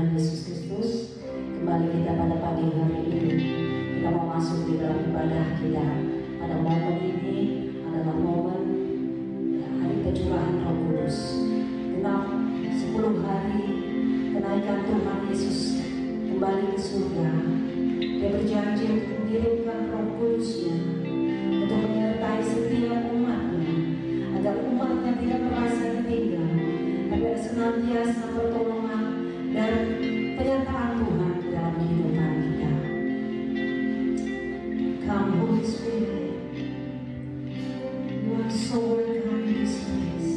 Tuhan Yesus Kristus. Kembali kita pada pagi hari ini, kita mau masuk di dalam ibadah kita. Pada momen ini adalah momen hari pencurahan Roh Kudus. Genap 10 hari kenaikan Tuhan Yesus kembali ke surga. Dia berjanji untuk mengirimkan Roh Kudus-Nya untuk menyertai setiap umatnya, agar umatnya tidak merasa ditinggal, tapi ada senantiasa pertolongan dan penyertaan Tuhan dalam kehidupan kita. Come Holy Spirit, you are so welcome in this place.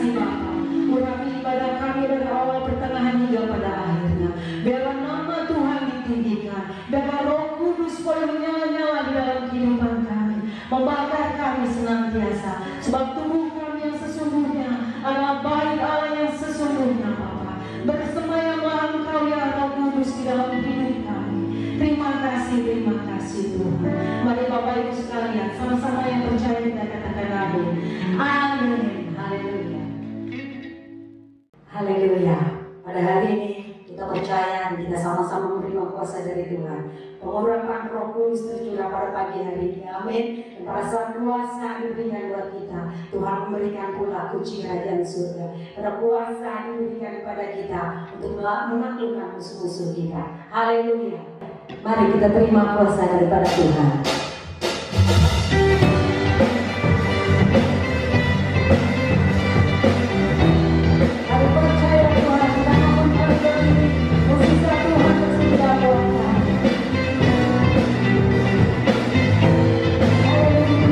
kasih Bapa. Urapi ibadah kami dari awal, pertengahan hingga pada akhirnya. Biarlah nama Tuhan ditinggikan. Biarlah Roh Kudus boleh menyala-nyala di dalam kehidupan kami, membakar kami senantiasa. Sebab tubuh kami yang sesungguhnya adalah bait Allah yang sesungguhnya Bapa. Bersemayamlah Engkau ya Roh Kudus di dalam hidup kami. Terima kasih Tuhan. Mari Bapak Ibu sekalian, sama-sama yang percaya kita katakan amin. Amin. Haleluya. Haleluya. Pada hari ini kita percaya, kita sama-sama menerima kuasa dari Tuhan. Pengurapan Roh Kudus tercurah pada pagi hari ini. Amin. Dan pada saat kuasa diberikan buat kita, Tuhan memberikan pula kunci kerajaan surga. Pada kuasa diberikan kepada kita untuk menaklukkan musuh-musuh kita. Haleluya. Mari kita terima kuasa daripada Tuhan. Kami percaya Tuhan, kita mohon pada hari ini, mujizat Tuhan tersedia buat kami. Haleluya.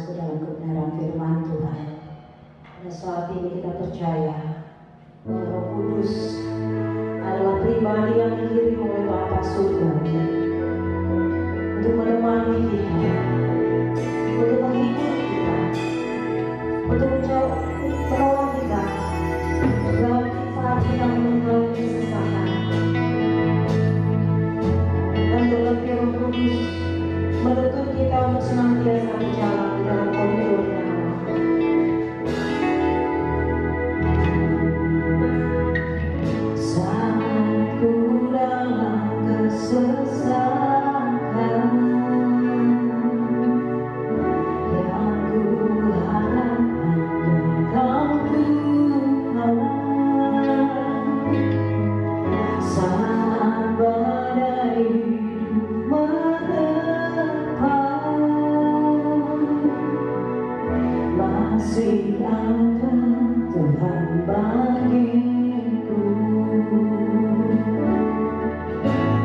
masuk dalam kebenaran firman Tuhan. Pada saat ini kita percaya bahwa Roh Kudus adalah pribadi yang dikirim oleh Bapa Surga untuk menemani kita, untuk menghibur kita, untuk menolong kita dalam saat kita mengalami kesesakan. Dan dalam Roh Kudus menuntut kita untuk senantiasa berjalan dalam koridornya. Saat ku dalam kesesakan, yang ku harap hanya Tuhan. Saat badai menerpa, masih ada Tuhan bagiku.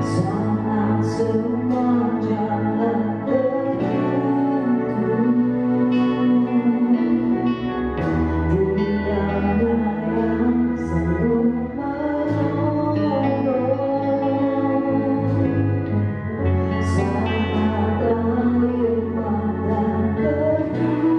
Saat semua jalan tertutup, tiada yang sanggup menolong. Saat air mata tertutup,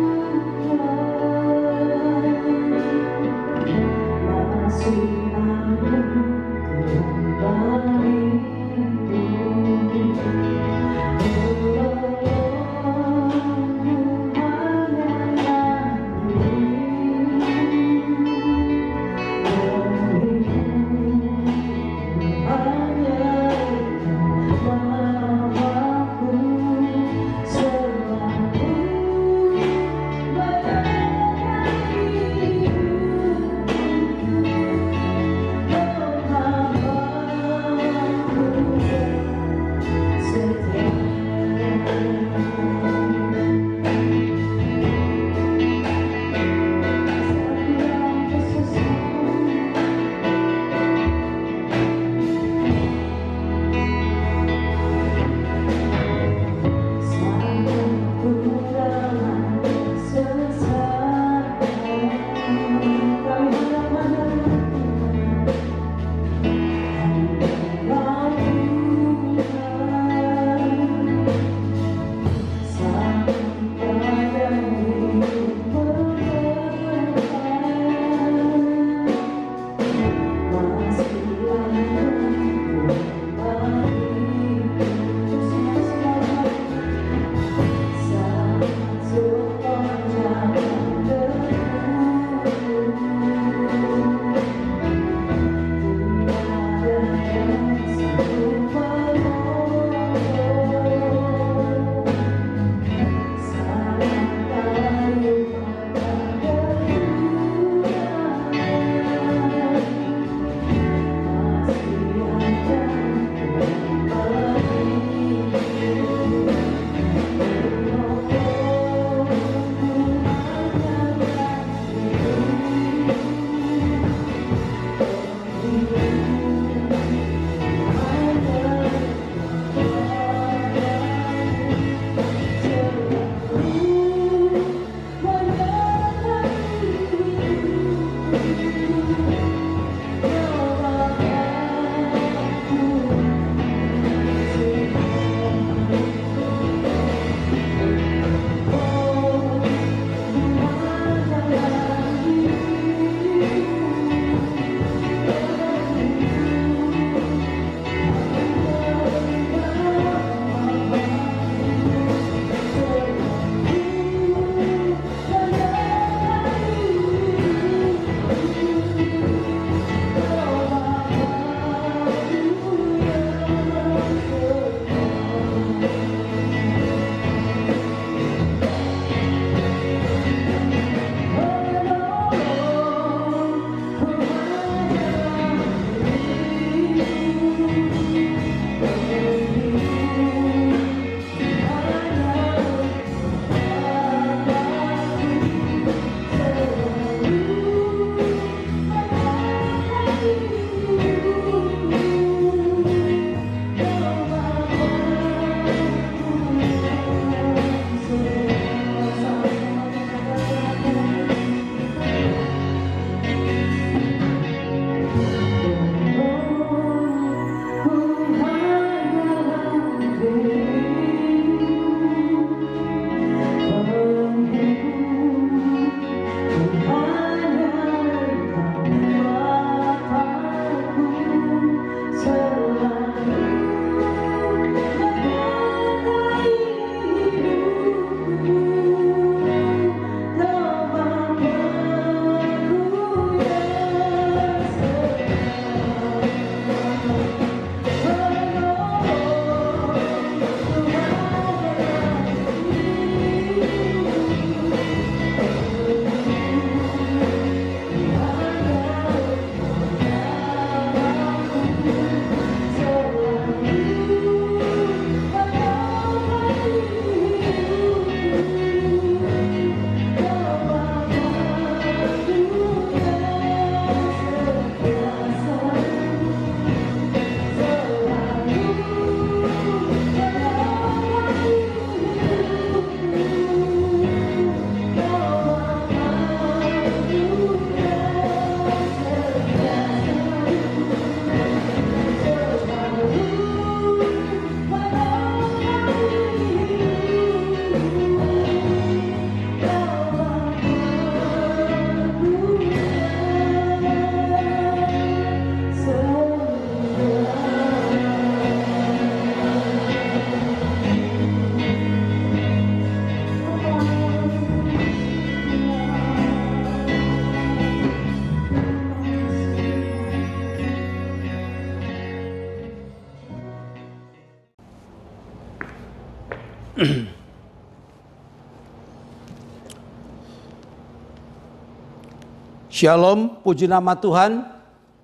Shalom, puji nama Tuhan.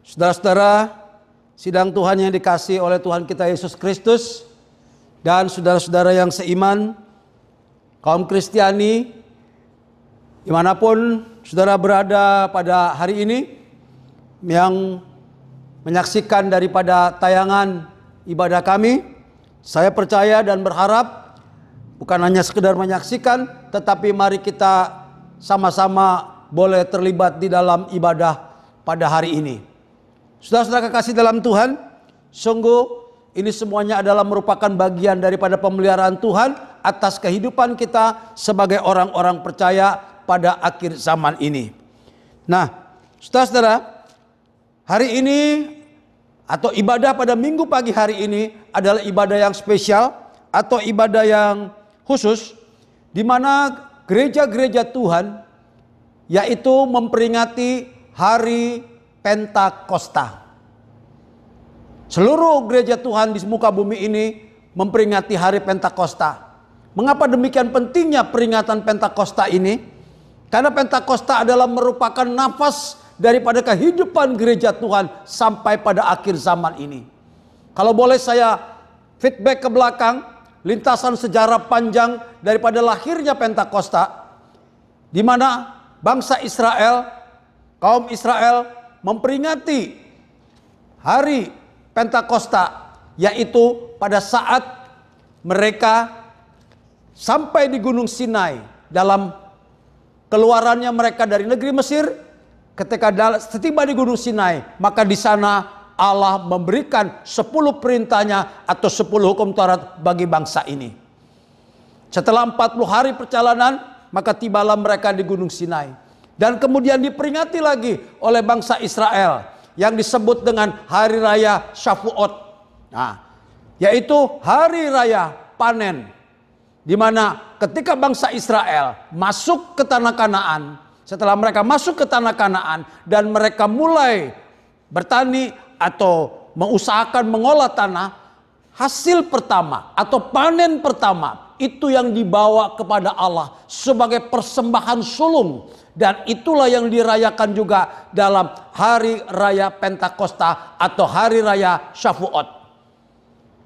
Saudara-saudara, sidang Tuhan yang dikasihi oleh Tuhan kita Yesus Kristus, dan saudara-saudara yang seiman, kaum Kristiani, dimanapun saudara berada pada hari ini, yang menyaksikan daripada tayangan ibadah kami, saya percaya dan berharap bukan hanya sekedar menyaksikan, tetapi mari kita sama-sama boleh terlibat di dalam ibadah pada hari ini. Saudara-saudara kekasih dalam Tuhan, sungguh ini semuanya adalah merupakan bagian daripada pemeliharaan Tuhan atas kehidupan kita sebagai orang-orang percaya pada akhir zaman ini. Nah, saudara-saudara, hari ini atau ibadah pada minggu pagi hari ini adalah ibadah yang spesial atau ibadah yang khusus, di mana gereja-gereja Tuhan yaitu memperingati hari Pentakosta. Seluruh gereja Tuhan di muka bumi ini memperingati hari Pentakosta. Mengapa demikian pentingnya peringatan Pentakosta ini? Karena Pentakosta adalah merupakan nafas daripada kehidupan gereja Tuhan sampai pada akhir zaman ini. Kalau boleh saya feedback ke belakang, lintasan sejarah panjang daripada lahirnya Pentakosta, di mana bangsa Israel, kaum Israel memperingati hari Pentakosta, yaitu pada saat mereka sampai di Gunung Sinai dalam keluarannya mereka dari negeri Mesir. Ketika setiba di Gunung Sinai, maka di sana Allah memberikan 10 perintahnya atau 10 hukum Taurat bagi bangsa ini. Setelah 40 hari perjalanan, maka tibalah mereka di Gunung Sinai. Dan kemudian diperingati lagi oleh bangsa Israel yang disebut dengan Hari Raya Shavuot. Nah, yaitu Hari Raya Panen. Di mana ketika bangsa Israel masuk ke tanah Kanaan, setelah mereka masuk ke tanah Kanaan dan mereka mulai bertani atau mengusahakan mengolah tanah, hasil pertama atau panen pertama itu yang dibawa kepada Allah sebagai persembahan sulung, dan itulah yang dirayakan juga dalam Hari Raya Pentakosta atau Hari Raya Shavuot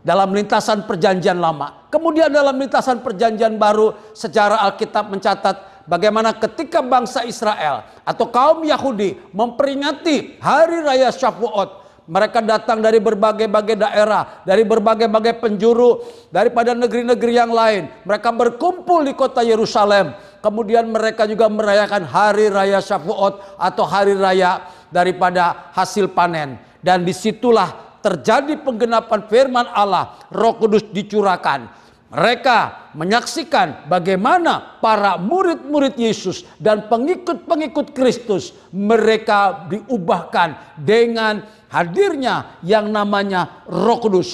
dalam lintasan Perjanjian Lama. Kemudian dalam lintasan Perjanjian Baru, sejarah Alkitab mencatat bagaimana ketika bangsa Israel atau kaum Yahudi memperingati Hari Raya Shavuot, mereka datang dari berbagai-bagai daerah, dari berbagai-bagai penjuru, daripada negeri-negeri yang lain. Mereka berkumpul di kota Yerusalem. Kemudian mereka juga merayakan Hari Raya Shavuot atau Hari Raya daripada hasil panen. Dan disitulah terjadi penggenapan firman Allah, Roh Kudus dicurahkan. Mereka menyaksikan bagaimana para murid-murid Yesus dan pengikut-pengikut Kristus, mereka diubahkan dengan hadirnya yang namanya Roh Kudus.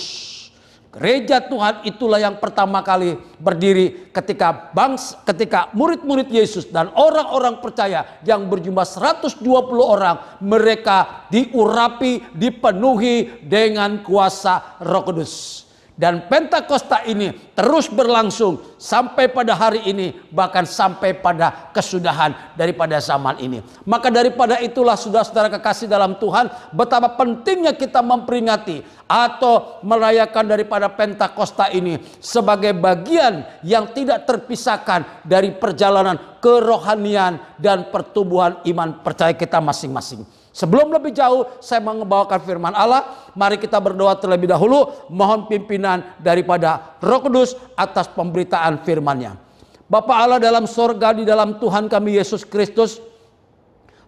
Gereja Tuhan itulah yang pertama kali berdiri ketika murid-murid Yesus dan orang-orang percaya yang berjumlah 120 orang, mereka diurapi, dipenuhi dengan kuasa Roh Kudus. Dan Pentakosta ini terus berlangsung sampai pada hari ini, bahkan sampai pada kesudahan daripada zaman ini. Maka daripada itulah saudara-saudara kekasih dalam Tuhan, betapa pentingnya kita memperingati atau merayakan daripada Pentakosta ini sebagai bagian yang tidak terpisahkan dari perjalanan kerohanian dan pertumbuhan iman percaya kita masing-masing. Sebelum lebih jauh saya membawakan firman Allah, mari kita berdoa terlebih dahulu, mohon pimpinan daripada Roh Kudus atas pemberitaan firman-Nya. Bapa Allah dalam sorga, di dalam Tuhan kami Yesus Kristus,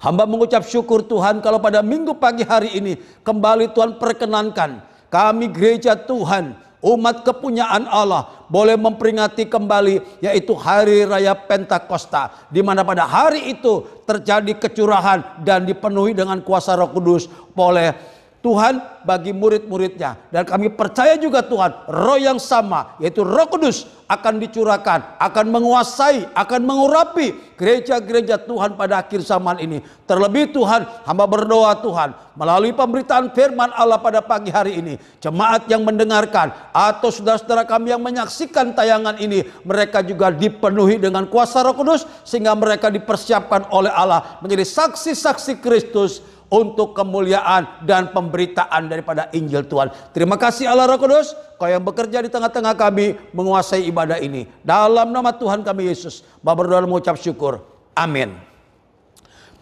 hamba mengucap syukur Tuhan kalau pada minggu pagi hari ini kembali Tuhan perkenankan kami gereja Tuhan, umat kepunyaan Allah, boleh memperingati kembali yaitu Hari Raya Pentakosta, di mana pada hari itu terjadi kecurahan dan dipenuhi dengan kuasa Roh Kudus oleh Tuhan bagi murid-muridnya. Dan kami percaya juga Tuhan, roh yang sama, yaitu Roh Kudus akan dicurahkan, akan menguasai, akan mengurapi gereja-gereja Tuhan pada akhir zaman ini. Terlebih Tuhan, hamba berdoa Tuhan, melalui pemberitaan firman Allah pada pagi hari ini, jemaat yang mendengarkan atau saudara-saudara kami yang menyaksikan tayangan ini, mereka juga dipenuhi dengan kuasa Roh Kudus, sehingga mereka dipersiapkan oleh Allah menjadi saksi-saksi Kristus untuk kemuliaan dan pemberitaan daripada Injil Tuhan. Terima kasih Allah Roh Kudus, Kau yang bekerja di tengah-tengah kami menguasai ibadah ini. Dalam nama Tuhan kami Yesus, Bapa berdoa mengucap syukur. Amin.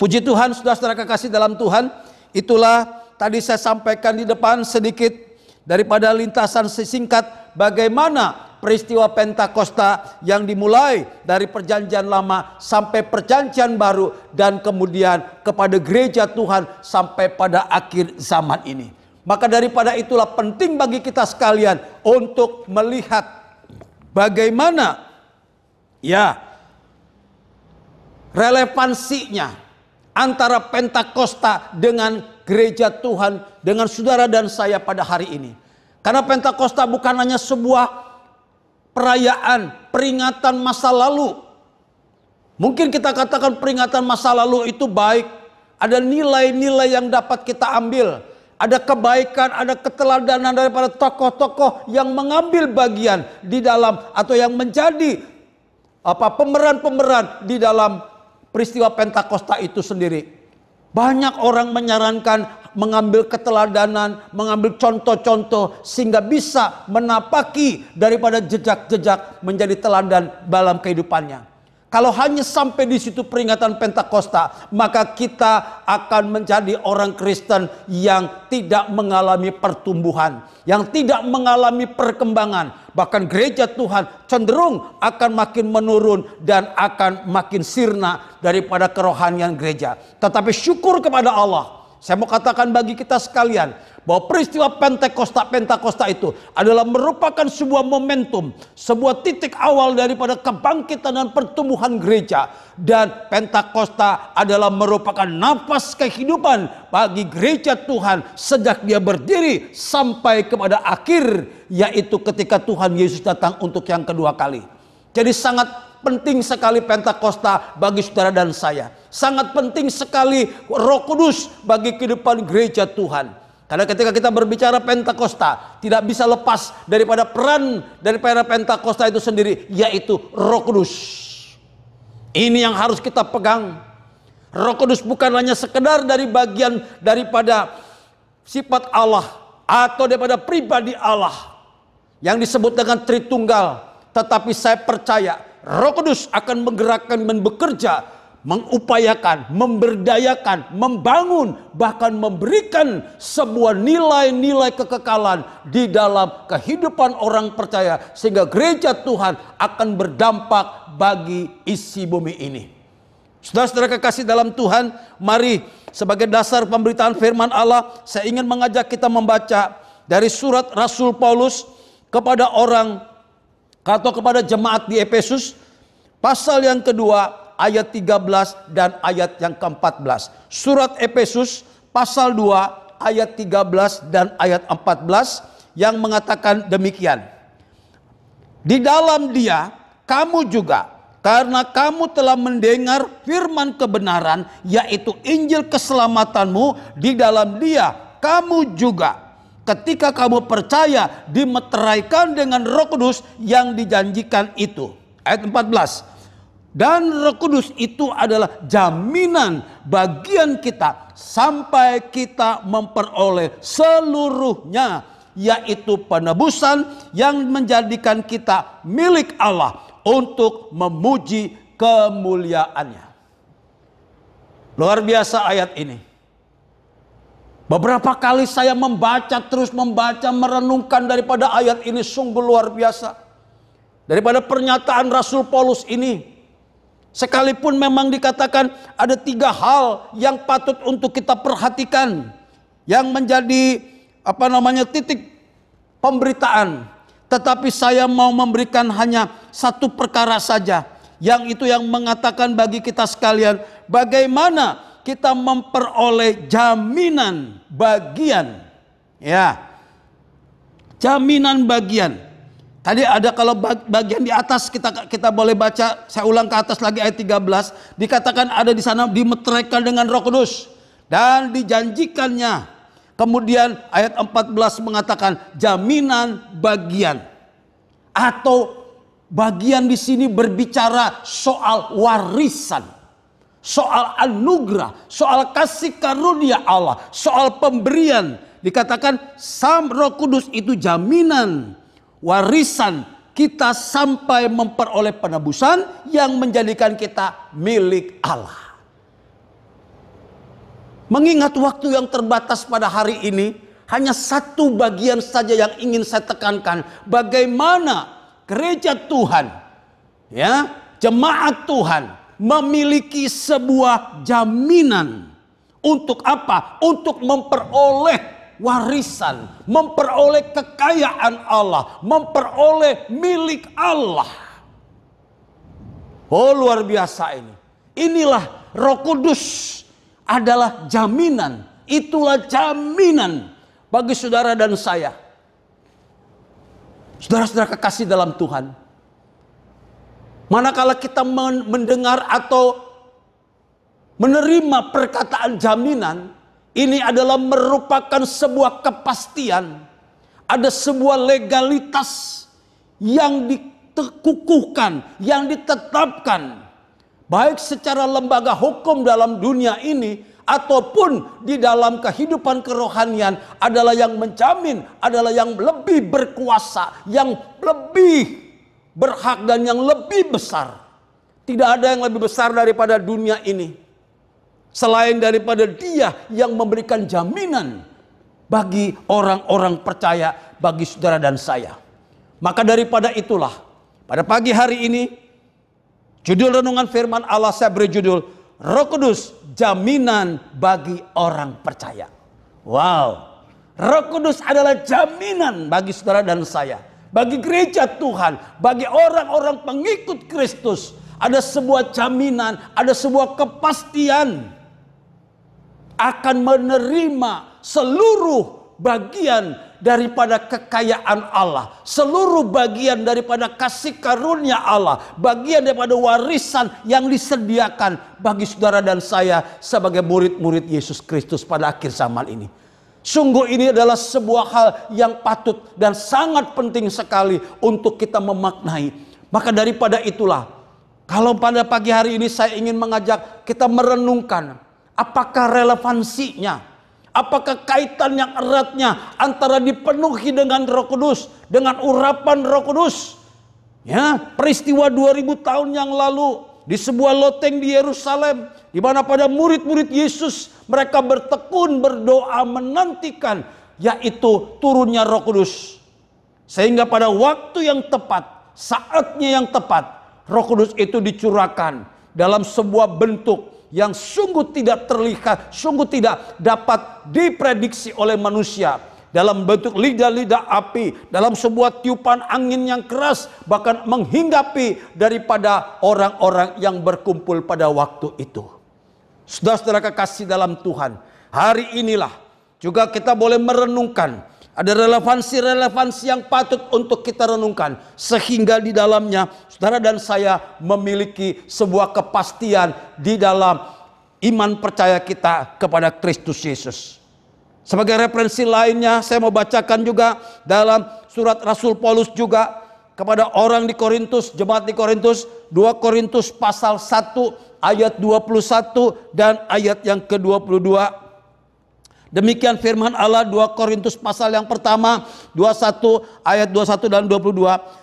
Puji Tuhan, saudara-saudara kekasih dalam Tuhan. Itulah tadi saya sampaikan di depan sedikit daripada lintasan singkat bagaimana peristiwa Pentakosta yang dimulai dari perjanjian lama sampai perjanjian baru, dan kemudian kepada gereja Tuhan sampai pada akhir zaman ini. Maka daripada itulah penting bagi kita sekalian untuk melihat bagaimana relevansinya antara Pentakosta dengan gereja Tuhan, dengan saudara dan saya pada hari ini. Karena Pentakosta bukan hanya sebuah perayaan, peringatan masa lalu. Mungkin kita katakan peringatan masa lalu itu baik. Ada nilai-nilai yang dapat kita ambil. Ada kebaikan, ada keteladanan daripada tokoh-tokoh yang mengambil bagian di dalam atau yang menjadi pemeran-pemeran di dalam peristiwa Pentakosta itu sendiri. Banyak orang menyarankan mengambil keteladanan, mengambil contoh-contoh sehingga bisa menapaki daripada jejak-jejak menjadi teladan dalam kehidupannya. Kalau hanya sampai di situ peringatan Pentakosta, maka kita akan menjadi orang Kristen yang tidak mengalami pertumbuhan, yang tidak mengalami perkembangan. Bahkan gereja Tuhan cenderung akan makin menurun dan akan makin sirna daripada kerohanian gereja. Tetapi syukur kepada Allah, saya mau katakan bagi kita sekalian bahwa peristiwa Pentakosta itu adalah merupakan sebuah momentum, sebuah titik awal daripada kebangkitan dan pertumbuhan gereja. Dan Pentakosta adalah merupakan nafas kehidupan bagi gereja Tuhan sejak dia berdiri sampai kepada akhir, yaitu ketika Tuhan Yesus datang untuk yang kedua kali. Jadi sangat penting sekali Pentakosta bagi saudara dan saya. Sangat penting sekali Roh Kudus bagi kehidupan gereja Tuhan. Karena ketika kita berbicara Pentakosta, tidak bisa lepas daripada peran daripada Pentakosta itu sendiri, yaitu Roh Kudus. Ini yang harus kita pegang. Roh Kudus bukan hanya sekedar dari bagian daripada sifat Allah atau daripada pribadi Allah yang disebut dengan Tritunggal. Tetapi saya percaya Roh Kudus akan menggerakkan dan bekerja, mengupayakan, memberdayakan, membangun, bahkan memberikan sebuah nilai-nilai kekekalan di dalam kehidupan orang percaya, sehingga gereja Tuhan akan berdampak bagi isi bumi ini. Saudara-saudara kekasih dalam Tuhan, mari sebagai dasar pemberitaan firman Allah, saya ingin mengajak kita membaca dari surat Rasul Paulus kepada orang atau kepada jemaat di Efesus, pasal yang kedua, ayat 13 dan ayat yang ke-14. Surat Efesus pasal 2 ayat 13 dan ayat 14 yang mengatakan demikian. Di dalam Dia kamu juga, karena kamu telah mendengar firman kebenaran, yaitu Injil keselamatanmu, di dalam Dia kamu juga, ketika kamu percaya, dimeteraikan dengan Roh Kudus yang dijanjikan itu. Ayat 14. Dan Roh Kudus itu adalah jaminan bagian kita sampai kita memperoleh seluruhnya, yaitu penebusan yang menjadikan kita milik Allah untuk memuji kemuliaannya. Luar biasa ayat ini. Beberapa kali saya terus membaca, merenungkan daripada ayat ini, sungguh luar biasa. Daripada pernyataan Rasul Paulus ini, sekalipun memang dikatakan ada 3 hal yang patut untuk kita perhatikan, yang menjadi titik pemberitaan, tetapi saya mau memberikan hanya satu perkara saja, yang itu yang mengatakan bagi kita sekalian bagaimana kita memperoleh jaminan bagian Ya. Jaminan bagian. Tadi ada kalau bagian di atas kita boleh baca, saya ulang ke atas lagi ayat 13, dikatakan ada di sana dimeteraikan dengan Roh Kudus dan dijanjikannya. Kemudian ayat 14 mengatakan jaminan bagian. Atau bagian di sini berbicara soal warisan, soal anugerah, soal kasih karunia Allah, soal pemberian. Dikatakan Roh Kudus itu jaminan warisan kita sampai memperoleh penebusan yang menjadikan kita milik Allah. Mengingat waktu yang terbatas pada hari ini, hanya satu bagian saja yang ingin saya tekankan. Bagaimana gereja Tuhan, ya, jemaat Tuhan memiliki sebuah jaminan. Untuk apa? Untuk memperoleh warisan, memperoleh kekayaan Allah, memperoleh milik Allah. Oh, luar biasa ini. Inilah Roh Kudus adalah jaminan. Itulah jaminan bagi saudara dan saya. Saudara-saudara kekasih dalam Tuhan, manakala kita mendengar atau menerima perkataan jaminan, ini adalah merupakan sebuah kepastian. Ada sebuah legalitas yang dikukuhkan, yang ditetapkan. Baik secara lembaga hukum dalam dunia ini, ataupun di dalam kehidupan kerohanian, adalah yang menjamin, adalah yang lebih berkuasa, yang lebih berhak dan yang lebih besar. Tidak ada yang lebih besar daripada dunia ini. Selain daripada Dia yang memberikan jaminan bagi orang-orang percaya, bagi saudara dan saya. Maka daripada itulah, pada pagi hari ini, judul renungan firman Allah saya beri judul, Roh Kudus jaminan bagi orang percaya. Wow, Roh Kudus adalah jaminan bagi saudara dan saya, bagi gereja Tuhan, bagi orang-orang pengikut Kristus. Ada sebuah jaminan, ada sebuah kepastian akan menerima seluruh bagian daripada kekayaan Allah, seluruh bagian daripada kasih karunia Allah, bagian daripada warisan yang disediakan bagi saudara dan saya sebagai murid-murid Yesus Kristus pada akhir zaman ini. Sungguh ini adalah sebuah hal yang patut dan sangat penting sekali untuk kita memaknai. Maka daripada itulah, kalau pada pagi hari ini saya ingin mengajak kita merenungkan, apakah relevansinya? Apakah kaitan yang eratnya antara dipenuhi dengan Roh Kudus, dengan urapan Roh Kudus? Ya, peristiwa 2000 tahun yang lalu di sebuah loteng di Yerusalem, di mana pada murid-murid Yesus mereka bertekun, berdoa, menantikan yaitu turunnya Roh Kudus. Sehingga pada waktu yang tepat, saatnya yang tepat, Roh Kudus itu dicurahkan dalam sebuah bentuk yang sungguh tidak terlihat, sungguh tidak dapat diprediksi oleh manusia. Dalam bentuk lidah-lidah api, dalam sebuah tiupan angin yang keras, bahkan menghinggapi daripada orang-orang yang berkumpul pada waktu itu. Saudara-saudara kekasih dalam Tuhan, hari inilah juga kita boleh merenungkan. Ada relevansi-relevansi yang patut untuk kita renungkan. Sehingga di dalamnya saudara dan saya memiliki sebuah kepastian di dalam iman percaya kita kepada Kristus Yesus. Sebagai referensi lainnya saya mau bacakan juga dalam surat Rasul Paulus juga kepada orang di Korintus, jemaat di Korintus, 2 Korintus pasal 1 ayat 21 dan ayat yang ke-22. Demikian firman Allah 2 Korintus pasal yang pertama 21 ayat 21 dan 22.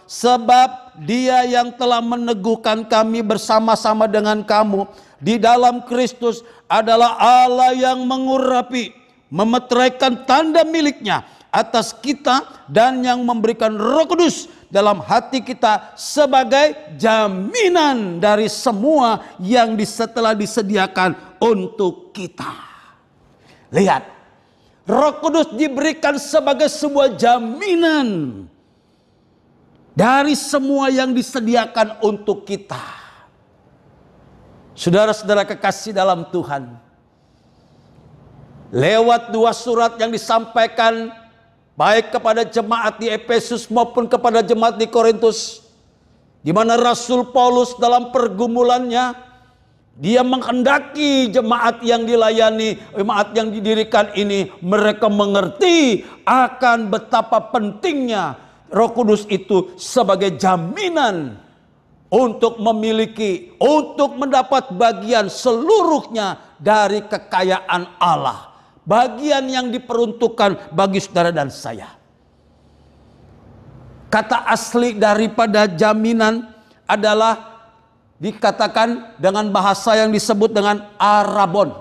Sebab Dia yang telah meneguhkan kami bersama-sama dengan kamu di dalam Kristus adalah Allah yang mengurapi, memeteraikan tanda miliknya atas kita dan yang memberikan Roh Kudus dalam hati kita sebagai jaminan dari semua yang telah disediakan untuk kita. Lihat, Roh Kudus diberikan sebagai sebuah jaminan dari semua yang disediakan untuk kita. Saudara-saudara kekasih dalam Tuhan, lewat 2 surat yang disampaikan baik kepada jemaat di Efesus maupun kepada jemaat di Korintus, di mana Rasul Paulus dalam pergumulannya, dia menghendaki jemaat yang dilayani, jemaat yang didirikan ini, mereka mengerti akan betapa pentingnya Roh Kudus itu sebagai jaminan untuk memiliki, untuk mendapat bagian seluruhnya dari kekayaan Allah. Bagian yang diperuntukkan bagi saudara dan saya. Kata asli daripada jaminan adalah dikatakan dengan bahasa yang disebut dengan arabon.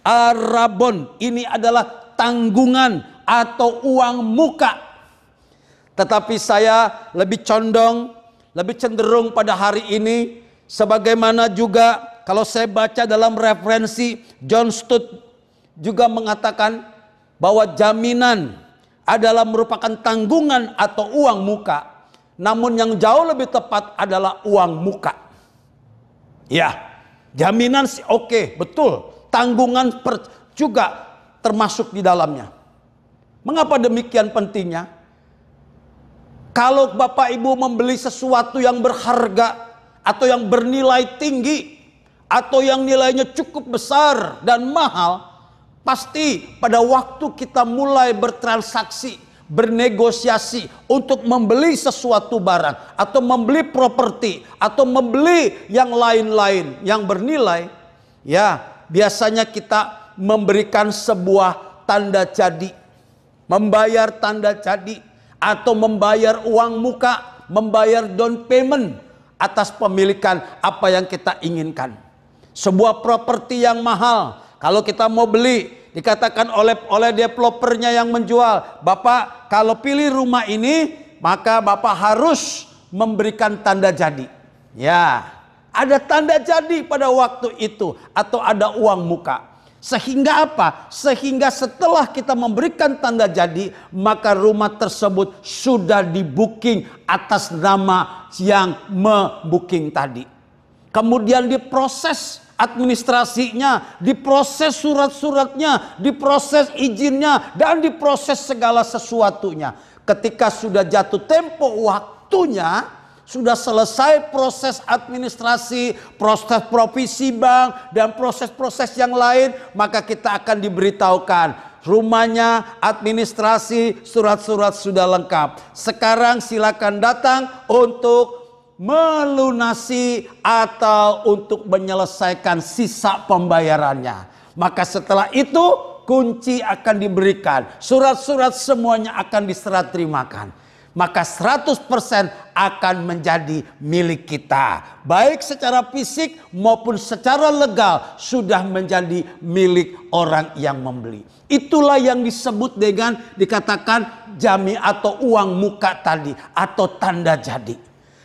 Arabon ini adalah tanggungan atau uang muka. Tetapi saya lebih condong, lebih cenderung pada hari ini, sebagaimana juga kalau saya baca dalam referensi, John Stott juga mengatakan bahwa jaminan adalah merupakan tanggungan atau uang muka. Namun yang jauh lebih tepat adalah uang muka. Ya, jaminan sih oke, betul. Tanggungan juga termasuk di dalamnya. Mengapa demikian pentingnya? Kalau Bapak Ibu membeli sesuatu yang berharga atau yang bernilai tinggi atau yang nilainya cukup besar dan mahal, pasti pada waktu kita mulai bertransaksi, bernegosiasi untuk membeli sesuatu barang atau membeli properti atau membeli yang lain-lain yang bernilai, ya biasanya kita memberikan sebuah tanda jadi, membayar tanda jadi atau membayar uang muka, membayar down payment atas pemilikan apa yang kita inginkan. Sebuah properti yang mahal, kalau kita mau beli, dikatakan oleh developernya yang menjual, Bapak kalau pilih rumah ini, maka Bapak harus memberikan tanda jadi. Ya, ada tanda jadi pada waktu itu atau ada uang muka. Sehingga apa? Sehingga setelah kita memberikan tanda jadi, maka rumah tersebut sudah di-booking atas nama yang me-booking tadi. Kemudian diproses administrasinya, diproses surat-suratnya, diproses izinnya, dan diproses segala sesuatunya. Ketika sudah jatuh tempo waktunya, sudah selesai proses administrasi, proses provisi bank, dan proses-proses yang lain, maka kita akan diberitahukan rumahnya, administrasi, surat-surat sudah lengkap. Sekarang silakan datang untuk melunasi atau untuk menyelesaikan sisa pembayarannya. Maka setelah itu kunci akan diberikan, surat-surat semuanya akan diserah terimakan. Maka 100% akan menjadi milik kita. Baik secara fisik maupun secara legal sudah menjadi milik orang yang membeli. Itulah yang disebut dengan dikatakan jami atau uang muka tadi atau tanda jadi.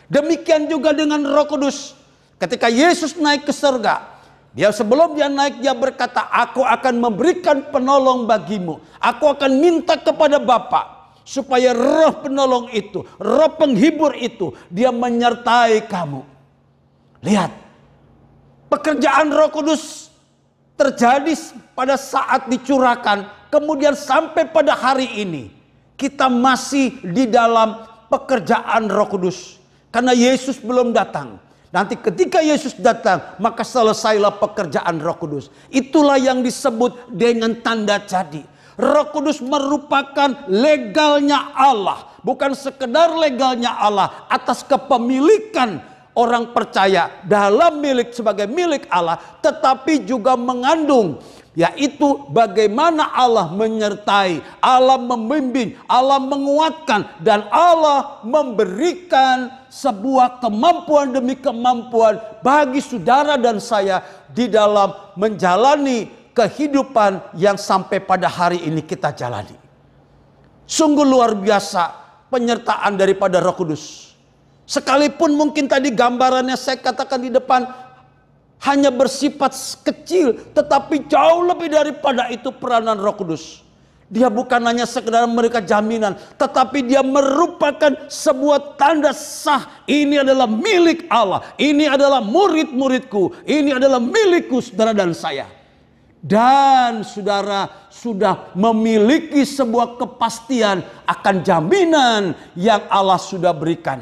Demikian juga dengan Roh Kudus. Ketika Yesus naik ke surga, sebelum dia naik dia berkata, aku akan memberikan penolong bagimu. Aku akan minta kepada Bapa supaya roh penolong itu, roh penghibur itu, dia menyertai kamu. Lihat, pekerjaan Roh Kudus terjadi pada saat dicurahkan, kemudian sampai pada hari ini kita masih di dalam pekerjaan Roh Kudus. Karena Yesus belum datang. Nanti ketika Yesus datang, maka selesailah pekerjaan Roh Kudus. Itulah yang disebut dengan tanda jadi. Roh Kudus merupakan legalnya Allah. Bukan sekedar legalnya Allah atas kepemilikan orang percaya dalam sebagai milik Allah. Tetapi juga mengandung, yaitu bagaimana Allah menyertai, Allah membimbing, Allah menguatkan, dan Allah memberikan sebuah kemampuan demi kemampuan bagi saudara dan saya di dalam menjalani kehidupan yang sampai pada hari ini kita jalani. Sungguh luar biasa penyertaan daripada Roh Kudus. Sekalipun mungkin tadi gambarannya saya katakan di depan hanya bersifat kecil, tetapi jauh lebih daripada itu peranan Roh Kudus. Dia bukan hanya sekedar memberikan jaminan, tetapi dia merupakan sebuah tanda sah. Ini adalah milik Allah. Ini adalah murid-muridku. Ini adalah milikku, saudara dan saya. Dan saudara sudah memiliki sebuah kepastian akan jaminan yang Allah sudah berikan.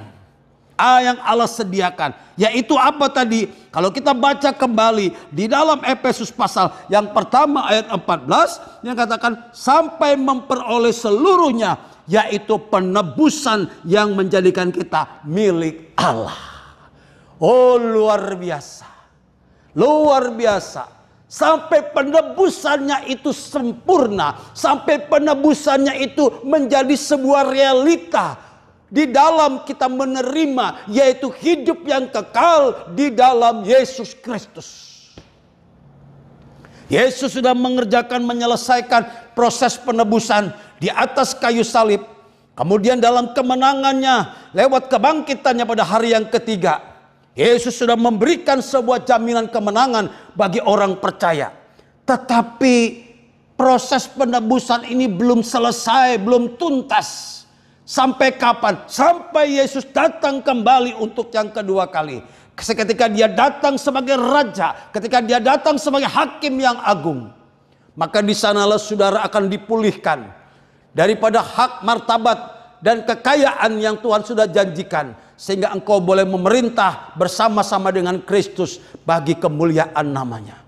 Yang Allah sediakan. Yaitu apa tadi? Kalau kita baca kembali di dalam Efesus pasal yang pertama ayat 14. Yang katakan sampai memperoleh seluruhnya. Yaitu penebusan yang menjadikan kita milik Allah. Oh, luar biasa. Luar biasa. Sampai penebusannya itu sempurna. Sampai penebusannya itu menjadi sebuah realita. Di dalam kita menerima, yaitu hidup yang kekal di dalam Yesus Kristus. Yesus sudah menyelesaikan proses penebusan di atas kayu salib. Kemudian dalam kemenangannya, lewat kebangkitannya pada hari yang ketiga, Yesus sudah memberikan sebuah jaminan kemenangan bagi orang percaya. Tetapi proses penebusan ini belum selesai, belum tuntas. Sampai kapan? Sampai Yesus datang kembali untuk yang kedua kali. Ketika dia datang sebagai raja, ketika dia datang sebagai hakim yang agung, maka di sanalah saudara akan dipulihkan daripada hak, martabat, dan kekayaan yang Tuhan sudah janjikan. Sehingga engkau boleh memerintah bersama-sama dengan Kristus bagi kemuliaan namanya.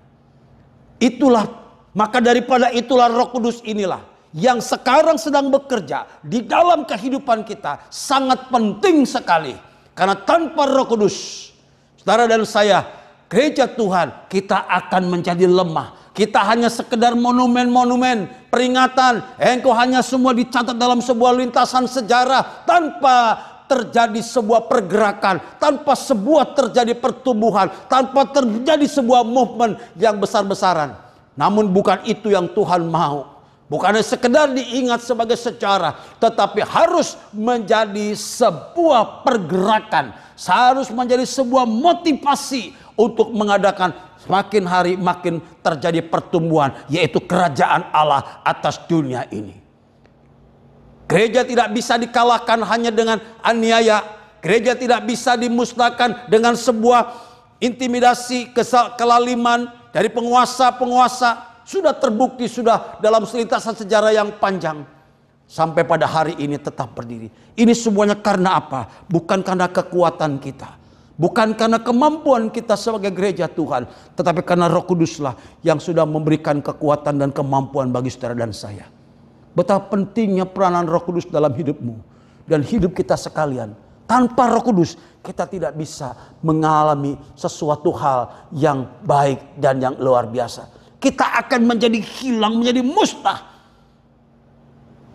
Maka daripada itulah Roh Kudus inilah yang sekarang sedang bekerja di dalam kehidupan kita. Sangat penting sekali. Karena tanpa Roh Kudus, saudara dan saya, gereja Tuhan, kita akan menjadi lemah. Kita hanya sekedar monumen-monumen, peringatan. Engkau hanya semua dicatat dalam sebuah lintasan sejarah tanpa terjadi sebuah pergerakan, tanpa sebuah terjadi pertumbuhan, tanpa terjadi sebuah movement yang besar-besaran. Namun bukan itu yang Tuhan mau. Bukan sekedar diingat sebagai sejarah, tetapi harus menjadi sebuah pergerakan, harus menjadi sebuah motivasi untuk mengadakan semakin hari makin terjadi pertumbuhan, yaitu kerajaan Allah atas dunia ini. Gereja tidak bisa dikalahkan hanya dengan aniaya. Gereja tidak bisa dimusnahkan dengan sebuah intimidasi, kelaliman dari penguasa-penguasa. Sudah terbukti, sudah dalam lintasan sejarah yang panjang. Sampai pada hari ini tetap berdiri. Ini semuanya karena apa? Bukan karena kekuatan kita. Bukan karena kemampuan kita sebagai gereja Tuhan. Tetapi karena Roh Kuduslah yang sudah memberikan kekuatan dan kemampuan bagi saudara dan saya. Betapa pentingnya peranan Roh Kudus dalam hidupmu dan hidup kita sekalian. Tanpa Roh Kudus kita tidak bisa mengalami sesuatu hal yang baik dan yang luar biasa. Kita akan menjadi hilang, menjadi musnah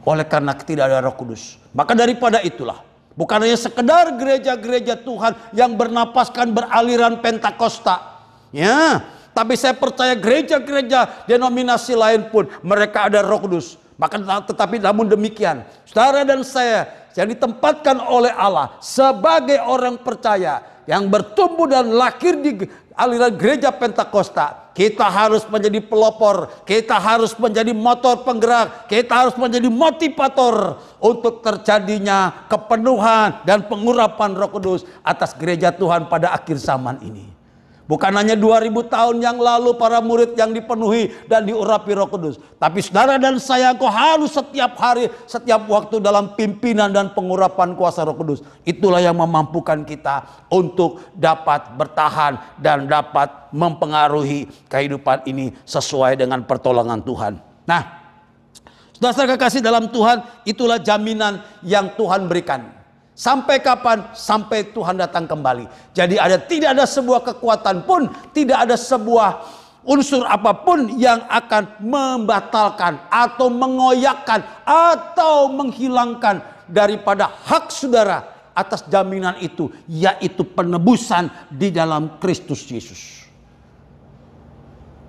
oleh karena tidak ada Roh Kudus. Maka daripada itulah, bukan hanya sekedar gereja-gereja Tuhan yang bernapaskan beraliran Pentakosta, ya, tapi saya percaya gereja-gereja denominasi lain pun mereka ada Roh Kudus. Tetapi namun demikian, saudara dan saya yang ditempatkan oleh Allah sebagai orang percaya yang bertumbuh dan lahir di aliran gereja Pentakosta, kita harus menjadi pelopor, kita harus menjadi motor penggerak, kita harus menjadi motivator untuk terjadinya kepenuhan dan pengurapan Roh Kudus atas gereja Tuhan pada akhir zaman ini. Bukan hanya 2000 tahun yang lalu para murid yang dipenuhi dan diurapi Roh Kudus. Tapi saudara dan saya, kau harus setiap hari, setiap waktu dalam pimpinan dan pengurapan kuasa Roh Kudus. Itulah yang memampukan kita untuk dapat bertahan dan dapat mempengaruhi kehidupan ini sesuai dengan pertolongan Tuhan. Nah, saudara kekasih dalam Tuhan, itulah jaminan yang Tuhan berikan. Sampai kapan? Sampai Tuhan datang kembali. Jadi tidak ada sebuah kekuatan pun, tidak ada sebuah unsur apapun yang akan membatalkan atau mengoyakkan atau menghilangkan daripada hak saudara atas jaminan itu, yaitu penebusan di dalam Kristus Yesus.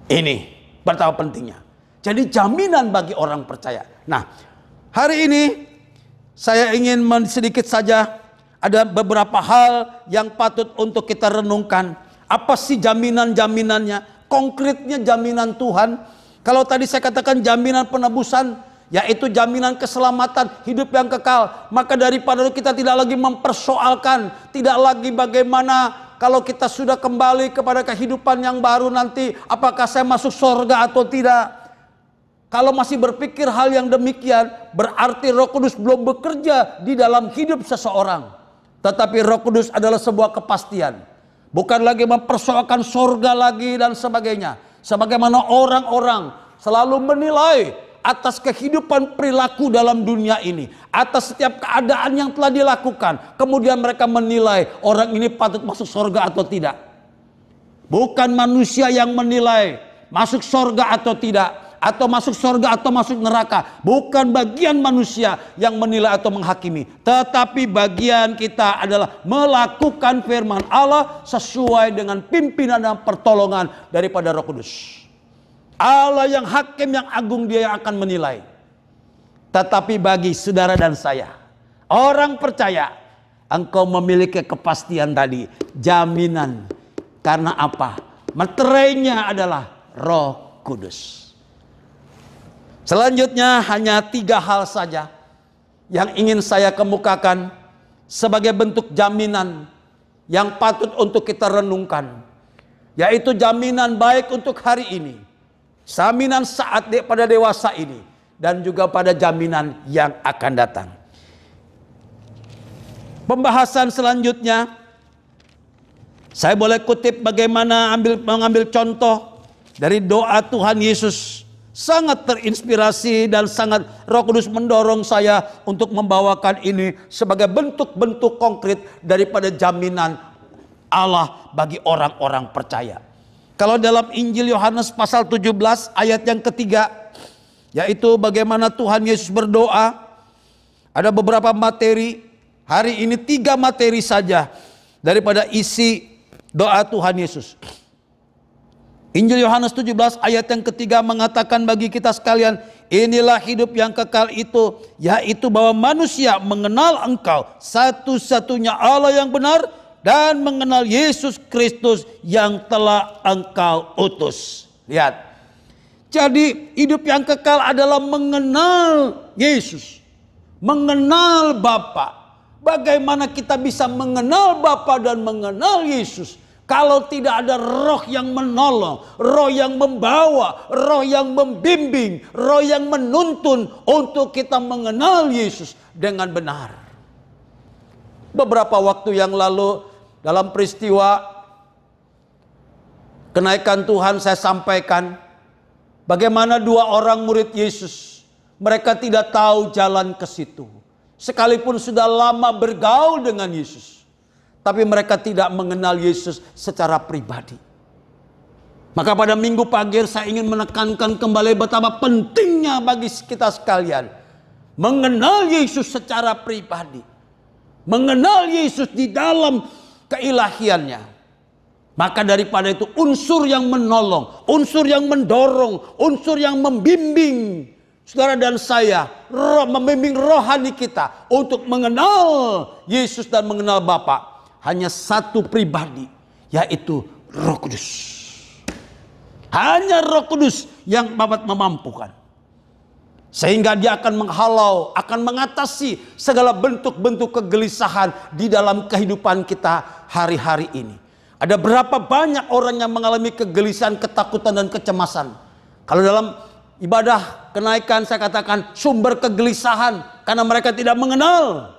Ini betapa pentingnya. Jadi jaminan bagi orang percaya. Nah, hari ini saya ingin sedikit saja, ada beberapa hal yang patut untuk kita renungkan. Apa sih jaminan-jaminannya? Konkretnya jaminan Tuhan. Kalau tadi saya katakan jaminan penebusan, yaitu jaminan keselamatan, hidup yang kekal. Maka daripada kita tidak lagi mempersoalkan, tidak lagi bagaimana kalau kita sudah kembali kepada kehidupan yang baru nanti, apakah saya masuk surga atau tidak? Kalau masih berpikir hal yang demikian, berarti Roh Kudus belum bekerja di dalam hidup seseorang. Tetapi Roh Kudus adalah sebuah kepastian. Bukan lagi mempersoalkan surga lagi dan sebagainya. Sebagaimana orang-orang selalu menilai atas kehidupan perilaku dalam dunia ini, atas setiap keadaan yang telah dilakukan, kemudian mereka menilai orang ini patut masuk surga atau tidak. Bukan manusia yang menilai masuk surga atau tidak, atau masuk surga atau masuk neraka. Bukan bagian manusia yang menilai atau menghakimi, tetapi bagian kita adalah melakukan firman Allah sesuai dengan pimpinan dan pertolongan daripada Roh Kudus. Allah yang hakim yang agung, dia yang akan menilai. Tetapi bagi saudara dan saya, orang percaya, engkau memiliki kepastian tadi, jaminan. Karena apa? Materainya adalah Roh Kudus. Selanjutnya hanya 3 hal saja yang ingin saya kemukakan sebagai bentuk jaminan yang patut untuk kita renungkan. Yaitu jaminan baik untuk hari ini, jaminan saat pada dewasa ini, dan juga pada jaminan yang akan datang. Pembahasan selanjutnya, saya boleh kutip bagaimana mengambil contoh dari doa Tuhan Yesus. Sangat terinspirasi dan sangat Roh Kudus mendorong saya untuk membawakan ini sebagai bentuk-bentuk konkret daripada jaminan Allah bagi orang-orang percaya. Kalau dalam Injil Yohanes pasal 17 ayat yang ketiga, yaitu bagaimana Tuhan Yesus berdoa, ada beberapa materi. Hari ini 3 materi saja daripada isi doa Tuhan Yesus. Injil Yohanes 17 ayat yang ketiga mengatakan bagi kita sekalian, inilah hidup yang kekal itu, yaitu bahwa manusia mengenal Engkau satu-satunya Allah yang benar, dan mengenal Yesus Kristus yang telah Engkau utus. Lihat. Jadi hidup yang kekal adalah mengenal Yesus, mengenal Bapa. Bagaimana kita bisa mengenal Bapa dan mengenal Yesus kalau tidak ada roh yang menolong, roh yang membawa, roh yang membimbing, roh yang menuntun untuk kita mengenal Yesus dengan benar. Beberapa waktu yang lalu dalam peristiwa kenaikan Tuhan saya sampaikan bagaimana 2 orang murid Yesus, mereka tidak tahu jalan ke situ. Sekalipun sudah lama bergaul dengan Yesus, tapi mereka tidak mengenal Yesus secara pribadi. Maka pada minggu pagi saya ingin menekankan kembali betapa pentingnya bagi kita sekalian mengenal Yesus secara pribadi. Mengenal Yesus di dalam keilahiannya. Maka daripada itu unsur yang menolong, unsur yang mendorong, unsur yang membimbing saudara dan saya, membimbing rohani kita untuk mengenal Yesus dan mengenal Bapa, hanya satu pribadi, yaitu Roh Kudus. Hanya Roh Kudus yang dapat memampukan. Sehingga dia akan menghalau, akan mengatasi segala bentuk-bentuk kegelisahan di dalam kehidupan kita hari-hari ini. Ada berapa banyak orang yang mengalami kegelisahan, ketakutan dan kecemasan. Kalau dalam ibadah kenaikan saya katakan sumber kegelisahan karena mereka tidak mengenal.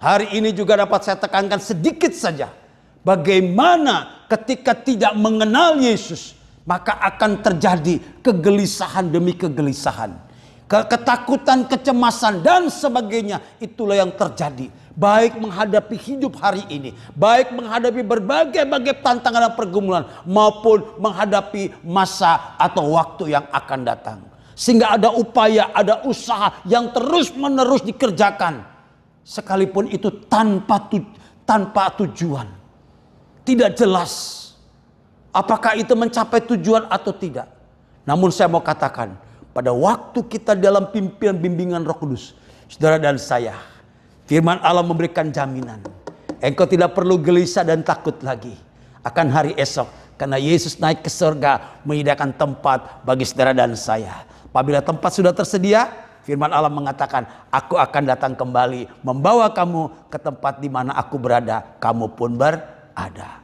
Hari ini juga dapat saya tekankan sedikit saja. Bagaimana ketika tidak mengenal Yesus, maka akan terjadi kegelisahan demi kegelisahan. Ketakutan, kecemasan dan sebagainya. Itulah yang terjadi. Baik menghadapi hidup hari ini, baik menghadapi berbagai-bagai tantangan dan pergumulan, maupun menghadapi masa atau waktu yang akan datang. Sehingga ada upaya, ada usaha yang terus-menerus dikerjakan. Sekalipun itu tanpa tujuan. Tidak jelas apakah itu mencapai tujuan atau tidak. Namun saya mau katakan, pada waktu kita dalam pimpinan bimbingan Roh Kudus, saudara dan saya, firman Allah memberikan jaminan. Engkau tidak perlu gelisah dan takut lagi akan hari esok. Karena Yesus naik ke surga menyediakan tempat bagi saudara dan saya. Apabila tempat sudah tersedia, firman Allah mengatakan, aku akan datang kembali membawa kamu ke tempat di mana aku berada, kamu pun berada.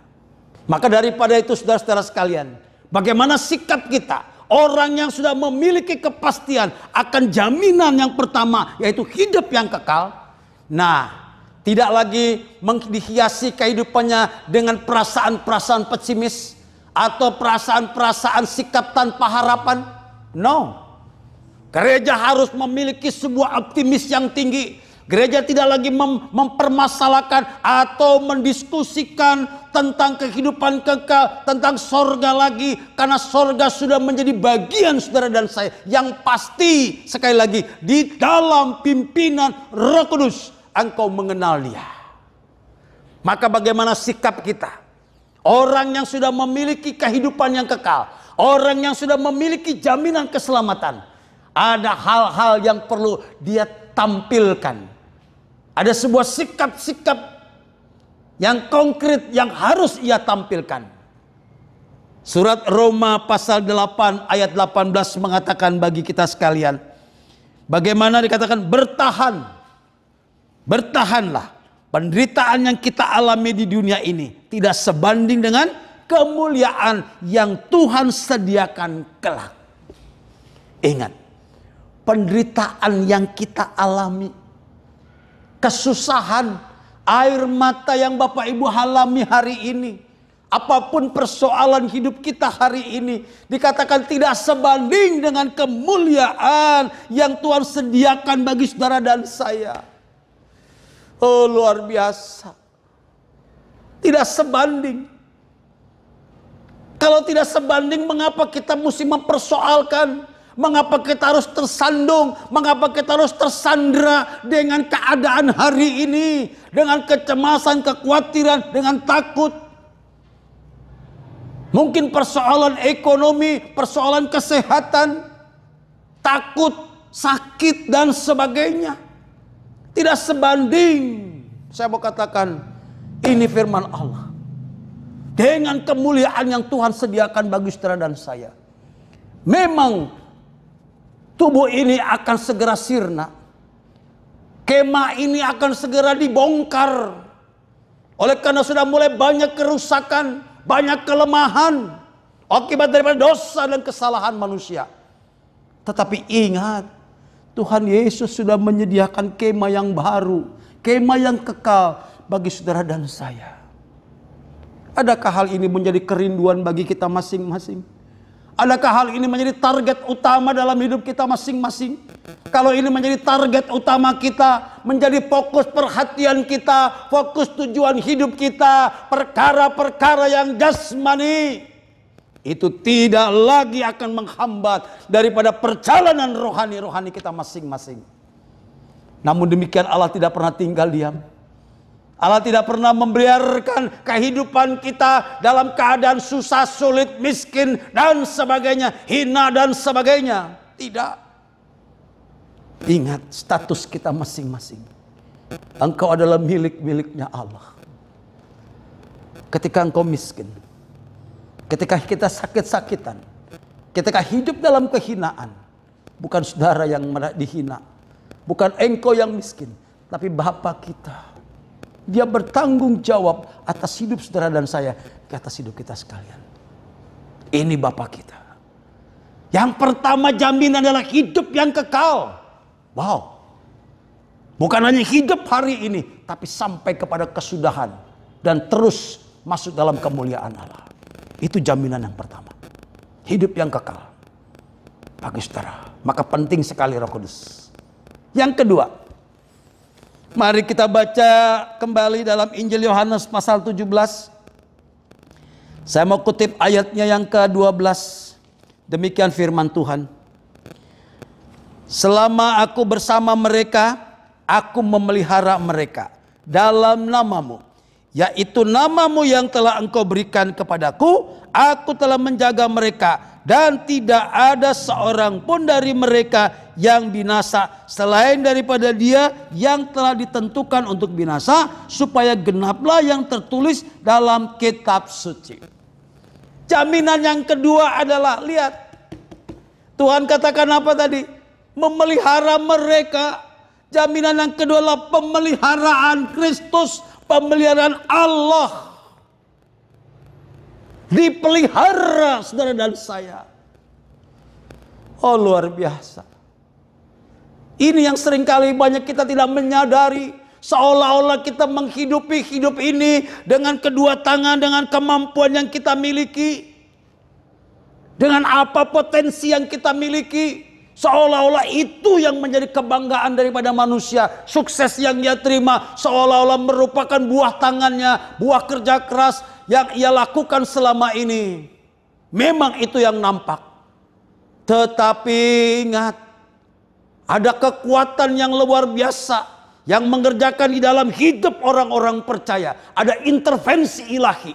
Maka daripada itu saudara-saudara sekalian, bagaimana sikap kita? Orang yang sudah memiliki kepastian akan jaminan yang pertama, yaitu hidup yang kekal. Nah, tidak lagi dihiasi kehidupannya dengan perasaan-perasaan pesimis atau perasaan-perasaan sikap tanpa harapan. No. Gereja harus memiliki sebuah optimis yang tinggi. Gereja tidak lagi mempermasalahkan atau mendiskusikan tentang kehidupan kekal, tentang sorga lagi. Karena sorga sudah menjadi bagian saudara dan saya. Yang pasti, sekali lagi, di dalam pimpinan Roh Kudus, engkau mengenal Dia. Maka bagaimana sikap kita? Orang yang sudah memiliki kehidupan yang kekal, orang yang sudah memiliki jaminan keselamatan, ada hal-hal yang perlu dia tampilkan. Ada sebuah sikap-sikap yang konkret yang harus ia tampilkan. Surat Roma pasal 8 ayat 18 mengatakan bagi kita sekalian, bagaimana dikatakan bertahan. Bertahanlah. Penderitaan yang kita alami di dunia ini tidak sebanding dengan kemuliaan yang Tuhan sediakan kelak. Ingat, penderitaan yang kita alami, kesusahan, air mata yang Bapak Ibu alami hari ini, apapun persoalan hidup kita hari ini, dikatakan tidak sebanding dengan kemuliaan yang Tuhan sediakan bagi saudara dan saya. Oh, luar biasa. Tidak sebanding. Kalau tidak sebanding, mengapa kita mesti mempersoalkan? Mengapa kita harus tersandung? Mengapa kita harus tersandera dengan keadaan hari ini? Dengan kecemasan, kekhawatiran, dengan takut. Mungkin persoalan ekonomi, persoalan kesehatan, takut, sakit, dan sebagainya. Tidak sebanding. Saya mau katakan, ini firman Allah. Dengan kemuliaan yang Tuhan sediakan bagi saudara dan saya. Memang tubuh ini akan segera sirna. Kemah ini akan segera dibongkar. Oleh karena sudah mulai banyak kerusakan, banyak kelemahan akibat daripada dosa dan kesalahan manusia. Tetapi ingat, Tuhan Yesus sudah menyediakan kemah yang baru, kemah yang kekal bagi saudara dan saya. Adakah hal ini menjadi kerinduan bagi kita masing-masing? Adakah hal ini menjadi target utama dalam hidup kita masing-masing? Kalau ini menjadi target utama kita, menjadi fokus perhatian kita, fokus tujuan hidup kita, perkara-perkara yang jasmani, itu tidak lagi akan menghambat daripada perjalanan rohani-rohani kita masing-masing. Namun demikian Allah tidak pernah tinggal diam. Allah tidak pernah membiarkan kehidupan kita dalam keadaan susah, sulit, miskin, dan sebagainya, hina dan sebagainya. Tidak. Ingat status kita masing-masing. Engkau adalah milik-miliknya Allah. Ketika engkau miskin, ketika kita sakit-sakitan, ketika hidup dalam kehinaan, bukan saudara yang dihina, bukan engkau yang miskin, tapi Bapa kita. Dia bertanggung jawab atas hidup saudara dan saya, atas hidup kita sekalian. Ini Bapa kita. Yang pertama jaminan adalah hidup yang kekal. Wow. Bukan hanya hidup hari ini, tapi sampai kepada kesudahan dan terus masuk dalam kemuliaan Allah. Itu jaminan yang pertama. Hidup yang kekal bagi saudara. Maka penting sekali Roh Kudus. Yang kedua, mari kita baca kembali dalam Injil Yohanes pasal 17. Saya mau kutip ayatnya yang ke-12. Demikian firman Tuhan. Selama aku bersama mereka, aku memelihara mereka dalam namamu. Yaitu namamu yang telah engkau berikan kepadaku, aku telah menjaga mereka. Dan tidak ada seorang pun dari mereka yang binasa selain daripada dia yang telah ditentukan untuk binasa, supaya genaplah yang tertulis dalam kitab suci. Jaminan yang kedua adalah, lihat, Tuhan katakan apa tadi? Memelihara mereka. Jaminan yang kedua adalah pemeliharaan Kristus, pemeliharaan Allah. Dipelihara saudara dan saya. Oh luar biasa. Ini yang seringkali banyak kita tidak menyadari. Seolah-olah kita menghidupi hidup ini dengan kedua tangan, dengan kemampuan yang kita miliki. Dengan apa potensi yang kita miliki. Seolah-olah itu yang menjadi kebanggaan daripada manusia. Sukses yang dia terima seolah-olah merupakan buah tangannya, buah kerja keras yang ia lakukan selama ini. Memang itu yang nampak. Tetapi ingat, ada kekuatan yang luar biasa yang mengerjakan di dalam hidup orang-orang percaya. Ada intervensi ilahi,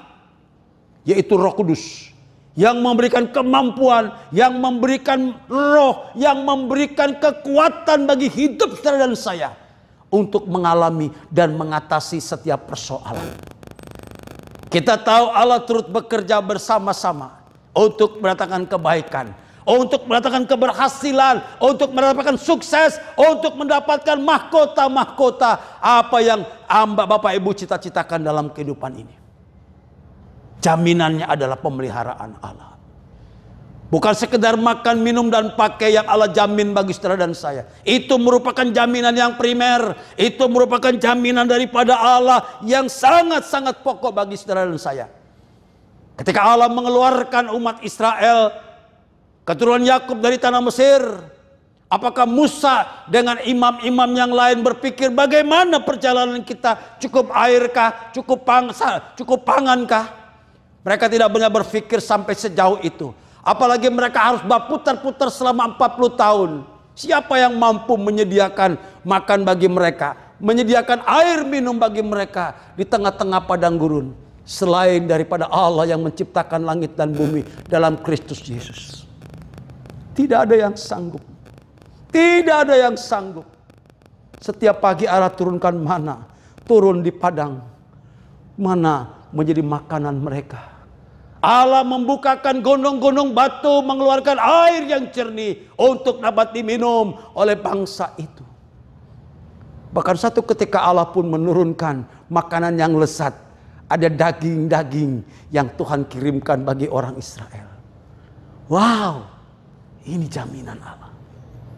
yaitu Roh Kudus. Yang memberikan kemampuan, yang memberikan roh, yang memberikan kekuatan bagi hidup saudara dan saya. Untuk mengalami dan mengatasi setiap persoalan. Kita tahu Allah turut bekerja bersama-sama. Untuk mendatangkan kebaikan. Untuk mendatangkan keberhasilan. Untuk mendapatkan sukses. Untuk mendapatkan mahkota-mahkota. Apa yang Bapak Ibu cita-citakan dalam kehidupan ini. Jaminannya adalah pemeliharaan Allah. Bukan sekedar makan, minum, dan pakai yang Allah jamin bagi saudara dan saya. Itu merupakan jaminan yang primer. Itu merupakan jaminan daripada Allah yang sangat-sangat pokok bagi saudara dan saya. Ketika Allah mengeluarkan umat Israel, keturunan Yakub dari tanah Mesir, apakah Musa dengan imam-imam yang lain berpikir bagaimana perjalanan kita? Cukup airkah? Cukup pangankah? Mereka tidak benar berpikir sampai sejauh itu. Apalagi mereka harus berputar-putar selama 40 tahun. Siapa yang mampu menyediakan makan bagi mereka? Menyediakan air minum bagi mereka di tengah-tengah padang gurun. Selain daripada Allah yang menciptakan langit dan bumi dalam Kristus Yesus. Tidak ada yang sanggup. Tidak ada yang sanggup. Setiap pagi Allah turunkan mana. Turun di padang. Mana menjadi makanan mereka. Allah membukakan gonong-gonong batu, mengeluarkan air yang jernih untuk dapat diminum oleh bangsa itu. Bahkan satu ketika Allah pun menurunkan makanan yang lezat. Ada daging-daging yang Tuhan kirimkan bagi orang Israel. Wow, ini jaminan Allah.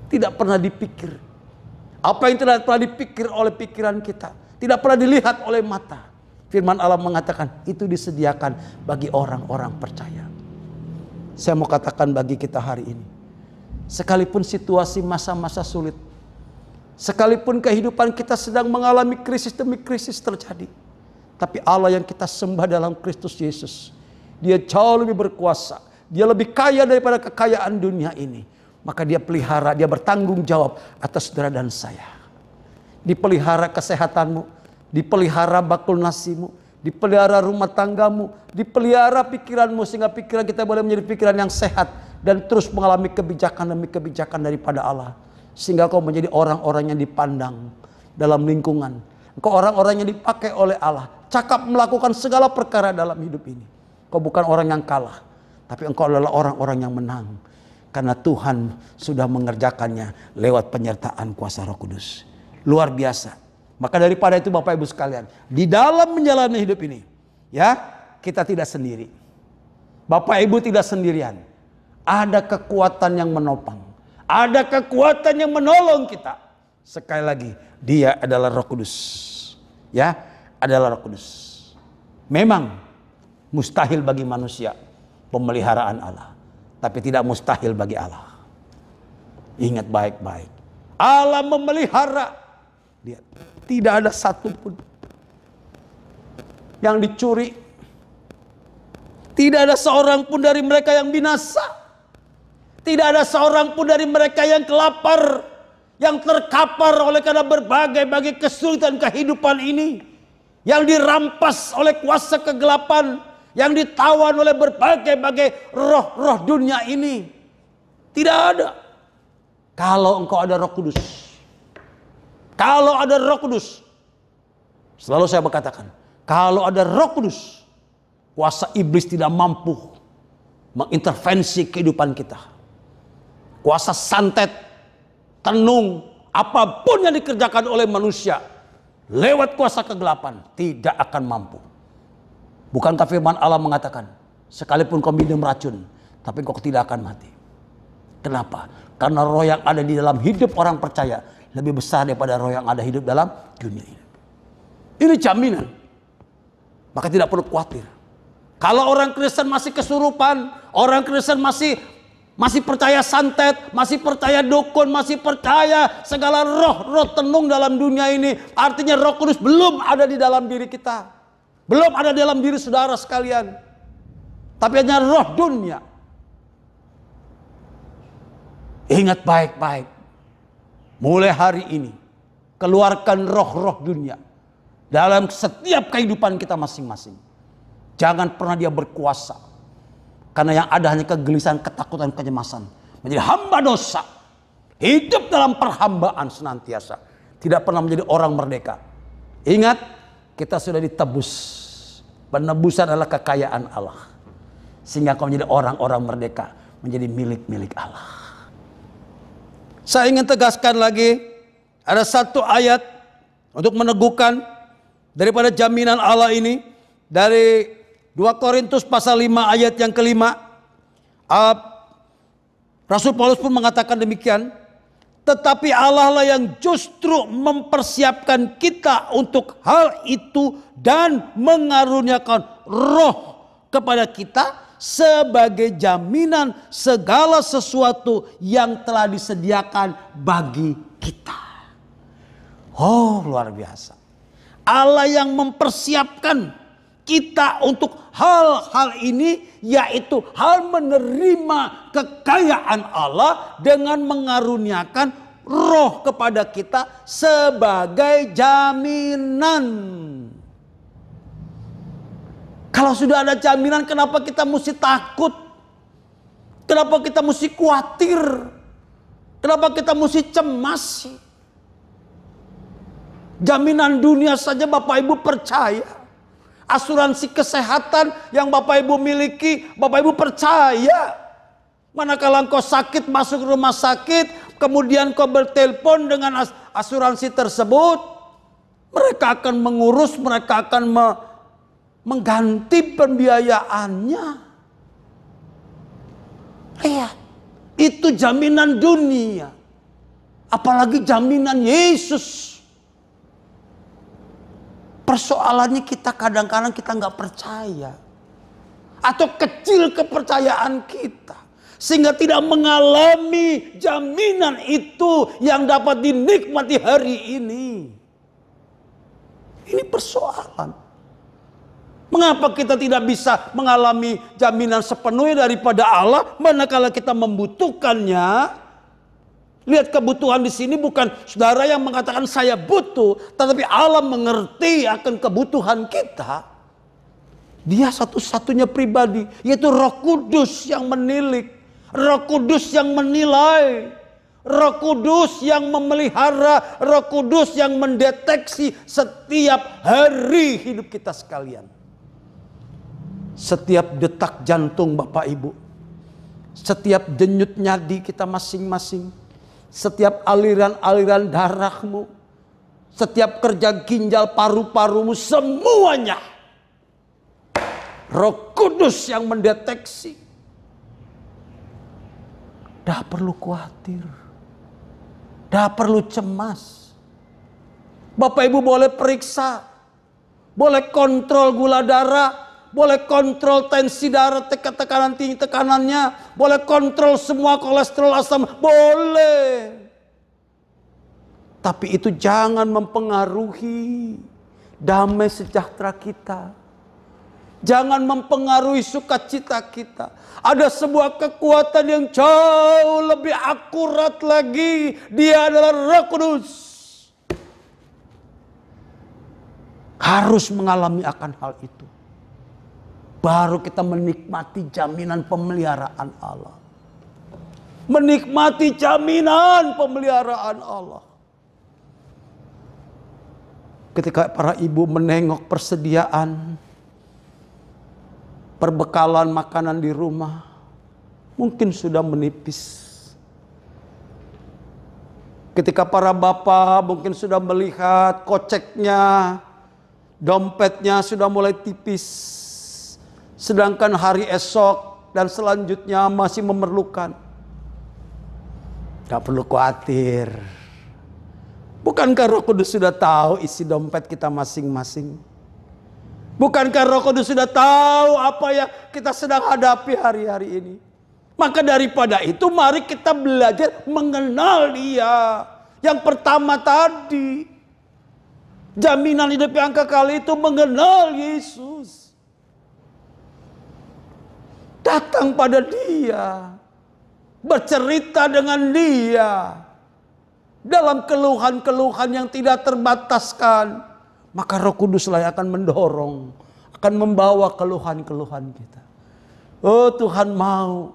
Tidak pernah dipikir. Apa yang tidak pernah dipikir oleh pikiran kita. Tidak pernah dilihat oleh mata. Firman Allah mengatakan itu disediakan bagi orang-orang percaya. Saya mau katakan bagi kita hari ini. Sekalipun situasi masa-masa sulit. Sekalipun kehidupan kita sedang mengalami krisis demi krisis terjadi. Tapi Allah yang kita sembah dalam Kristus Yesus. Dia jauh lebih berkuasa. Dia lebih kaya daripada kekayaan dunia ini. Maka dia pelihara, dia bertanggung jawab atas saudara dan saya. Dipelihara kesehatanmu. Dipelihara bakul nasimu, dipelihara rumah tanggamu, dipelihara pikiranmu sehingga pikiran kita boleh menjadi pikiran yang sehat dan terus mengalami kebijakan demi kebijakan daripada Allah. Sehingga kau menjadi orang-orang yang dipandang dalam lingkungan. Kau orang-orang yang dipakai oleh Allah, cakap melakukan segala perkara dalam hidup ini. Kau bukan orang yang kalah, tapi engkau adalah orang-orang yang menang. Karena Tuhan sudah mengerjakannya lewat penyertaan kuasa Roh Kudus. Luar biasa. Maka daripada itu Bapak Ibu sekalian, di dalam menjalani hidup ini, ya, kita tidak sendiri. Bapak Ibu tidak sendirian. Ada kekuatan yang menopang. Ada kekuatan yang menolong kita. Sekali lagi, Dia adalah Roh Kudus. Ya, adalah Roh Kudus. Memang mustahil bagi manusia pemeliharaan Allah, tapi tidak mustahil bagi Allah. Ingat baik-baik. Allah memelihara. Dia tidak ada satupun yang dicuri. Tidak ada seorang pun dari mereka yang binasa. Tidak ada seorang pun dari mereka yang kelapar, yang terkapar oleh karena berbagai kesulitan kehidupan ini, yang dirampas oleh kuasa kegelapan, yang ditawan oleh berbagai roh-roh dunia ini. Tidak ada. Kalau engkau ada Roh Kudus. Kalau ada Roh Kudus, selalu saya berkatakan, kalau ada Roh Kudus, kuasa iblis tidak mampu mengintervensi kehidupan kita. Kuasa santet, tenung, apapun yang dikerjakan oleh manusia lewat kuasa kegelapan tidak akan mampu. Bukankah firman Allah mengatakan, Sekalipun kau minum racun, tapi kau tidak akan mati. Kenapa? Karena roh yang ada di dalam hidup orang percaya lebih besar daripada roh yang ada hidup dalam dunia ini. Ini jaminan. Maka tidak perlu khawatir. Kalau orang Kristen masih kesurupan, orang Kristen masih percaya santet, masih percaya dukun, masih percaya segala roh-roh tenung dalam dunia ini, artinya Roh Kudus belum ada di dalam diri kita. Belum ada dalam diri saudara sekalian. Tapi hanya roh dunia. Ingat baik-baik. Mulai hari ini, keluarkan roh-roh dunia dalam setiap kehidupan kita masing-masing. Jangan pernah dia berkuasa. Karena yang ada hanya kegelisahan, ketakutan, kecemasan. Menjadi hamba dosa. Hidup dalam perhambaan senantiasa. Tidak pernah menjadi orang merdeka. Ingat, kita sudah ditebus. Penebusan adalah kekayaan Allah. Sehingga kau menjadi orang-orang merdeka. Menjadi milik-milik Allah. Saya ingin tegaskan lagi. Ada satu ayat untuk meneguhkan daripada jaminan Allah ini. Dari 2 Korintus pasal 5 ayat yang kelima. Rasul Paulus pun mengatakan demikian. Tetapi Allah lah yang justru mempersiapkan kita untuk hal itu. Dan mengaruniakan roh kepada kita. Sebagai jaminan segala sesuatu yang telah disediakan bagi kita. Oh, luar biasa. Allah yang mempersiapkan kita untuk hal-hal ini, yaitu hal menerima kekayaan Allah dengan mengaruniakan roh kepada kita sebagai jaminan. Kalau sudah ada jaminan, kenapa kita mesti takut? Kenapa kita mesti khawatir? Kenapa kita mesti cemas? Jaminan dunia saja Bapak Ibu percaya. Asuransi kesehatan yang Bapak Ibu miliki, Bapak Ibu percaya. Manakala engkau sakit masuk rumah sakit, kemudian kau bertelepon dengan asuransi tersebut, mereka akan mengurus, mereka akan mengganti pembiayaannya. Lihat, itu jaminan dunia. Apalagi jaminan Yesus. Persoalannya kita kadang-kadang kita nggak percaya. Atau kecil kepercayaan kita. Sehingga tidak mengalami jaminan itu yang dapat dinikmati hari ini. Ini persoalan. Mengapa kita tidak bisa mengalami jaminan sepenuhnya daripada Allah manakala kita membutuhkannya? Lihat, kebutuhan di sini bukan saudara yang mengatakan saya butuh, tetapi Allah mengerti akan kebutuhan kita. Dia satu-satunya pribadi, yaitu Roh Kudus yang menilik, Roh Kudus yang menilai, Roh Kudus yang memelihara, Roh Kudus yang mendeteksi setiap hari hidup kita sekalian. Setiap detak jantung Bapak Ibu, setiap denyut nadi kita masing-masing, setiap aliran-aliran darahmu, setiap kerja ginjal paru-parumu, semuanya Roh Kudus yang mendeteksi. Dah perlu khawatir, dah perlu cemas. Bapak Ibu boleh periksa, boleh kontrol gula darah, boleh kontrol tensi darah, tekanan tinggi tekanannya, boleh kontrol semua kolesterol, asam, boleh. Tapi itu jangan mempengaruhi damai sejahtera kita. Jangan mempengaruhi sukacita kita. Ada sebuah kekuatan yang jauh lebih akurat lagi. Dia adalah Roh Kudus. Harus mengalami akan hal itu. Baru kita menikmati jaminan pemeliharaan Allah. Menikmati jaminan pemeliharaan Allah. Ketika para ibu menengok persediaan perbekalan makanan di rumah, mungkin sudah menipis. Ketika para bapak mungkin sudah melihat koceknya, dompetnya sudah mulai tipis. sedangkan hari esok dan selanjutnya masih memerlukan. Gak perlu khawatir. Bukankah Roh Kudus sudah tahu isi dompet kita masing-masing? Bukankah Roh Kudus sudah tahu apa yang kita sedang hadapi hari-hari ini? Maka daripada itu mari kita belajar mengenal Dia. Yang pertama tadi, jaminan hidup yang kekal itu mengenal Yesus. Datang pada Dia, bercerita dengan Dia dalam keluhan-keluhan yang tidak terbataskan. Maka Roh Kuduslah yang akan mendorong, akan membawa keluhan-keluhan kita. Oh, Tuhan mau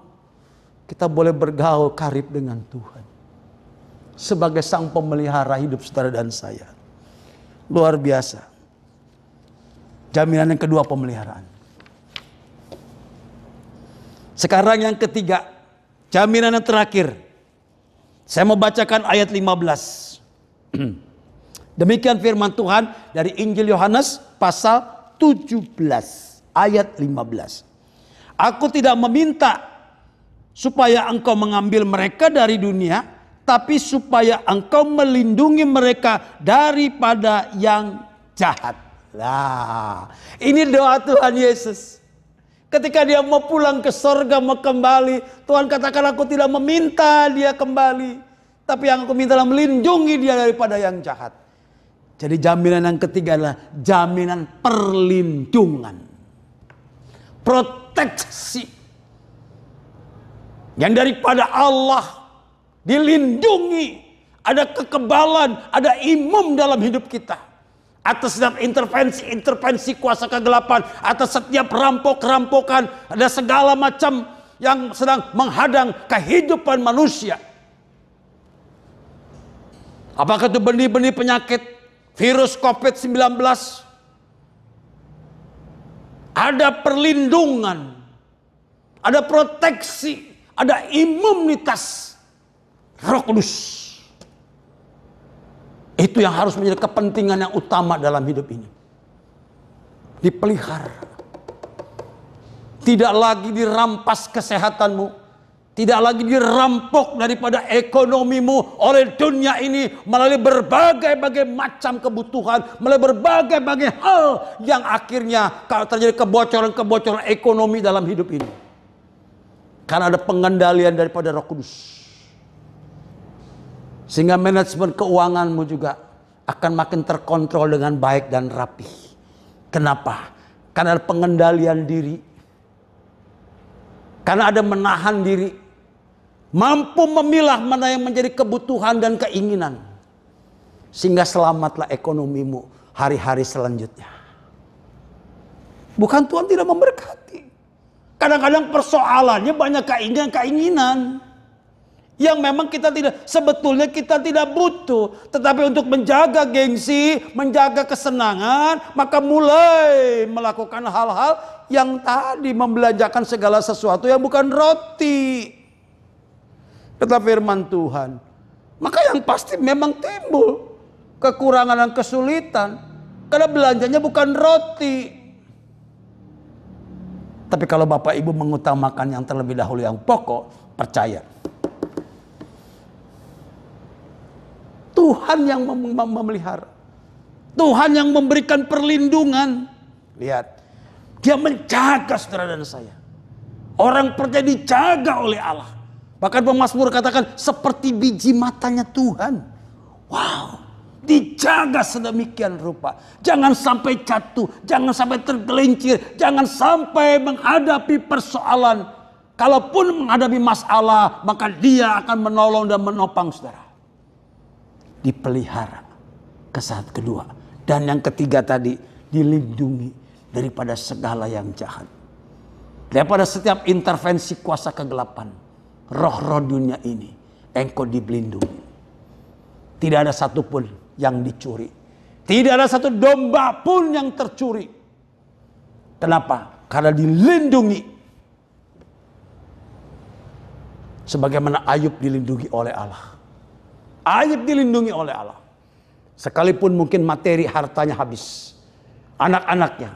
kita boleh bergaul karib dengan Tuhan sebagai sang pemelihara hidup saudara dan saya. Luar biasa. Jaminan yang kedua, pemeliharaan. Sekarang yang ketiga, jaminan yang terakhir. Saya mau bacakan ayat 15. Demikian firman Tuhan dari Injil Yohanes pasal 17 ayat 15. Aku tidak meminta supaya engkau mengambil mereka dari dunia, tapi supaya engkau melindungi mereka daripada yang jahat. Nah, ini doa Tuhan Yesus. Ketika dia mau pulang ke sorga, mau kembali, Tuhan katakan, aku tidak meminta dia kembali, tapi yang aku minta adalah melindungi dia daripada yang jahat. Jadi jaminan yang ketiga adalah jaminan perlindungan. Proteksi. Yang daripada Allah dilindungi. Ada kekebalan, ada imam dalam hidup kita. Atas setiap intervensi kuasa kegelapan, atas setiap rampok-rampokan, ada segala macam yang sedang menghadang kehidupan manusia. Apakah itu benih-benih penyakit, virus COVID-19? Ada perlindungan, ada proteksi, ada imunitas Roh Kudus. Itu yang harus menjadi kepentingan yang utama dalam hidup ini. Dipelihara. Tidak lagi dirampas kesehatanmu. Tidak lagi dirampok daripada ekonomimu oleh dunia ini. Melalui berbagai macam kebutuhan. Melalui berbagai hal yang akhirnya kalau terjadi kebocoran-kebocoran ekonomi dalam hidup ini. Karena ada pengendalian daripada Roh Kudus. Sehingga manajemen keuanganmu juga akan makin terkontrol dengan baik dan rapi. Kenapa? Karena ada pengendalian diri. Karena ada menahan diri. Mampu memilah mana yang menjadi kebutuhan dan keinginan. Sehingga selamatlah ekonomimu hari-hari selanjutnya. Bukan Tuhan tidak memberkati. Kadang-kadang persoalannya banyak keinginan-keinginan. Yang memang sebetulnya kita tidak butuh. Tetapi untuk menjaga gengsi, menjaga kesenangan, maka mulai melakukan hal-hal yang tadi membelanjakan segala sesuatu yang bukan roti. Kata firman Tuhan. Maka yang pasti memang timbul kekurangan dan kesulitan. Karena belanjanya bukan roti. Tapi kalau Bapak Ibu mengutamakan yang terlebih dahulu yang pokok, percaya. Tuhan yang memelihara. Tuhan yang memberikan perlindungan. Lihat. Dia menjaga saudara dan saya. Orang percaya dijaga oleh Allah. Bahkan pemazmur katakan seperti biji matanya Tuhan. Wow. Dijaga sedemikian rupa. Jangan sampai jatuh. Jangan sampai tergelincir. Jangan sampai menghadapi persoalan. Kalaupun menghadapi masalah, maka dia akan menolong dan menopang saudara. Dipelihara ke saat kedua. Dan yang ketiga tadi, dilindungi daripada segala yang jahat. Daripada setiap intervensi kuasa kegelapan. Roh-roh dunia ini, engkau dilindungi. Tidak ada satupun yang dicuri. Tidak ada satu domba pun yang tercuri. Kenapa? Karena dilindungi. Sebagaimana Ayub dilindungi oleh Allah. Ayub dilindungi oleh Allah. Sekalipun mungkin materi hartanya habis. Anak-anaknya.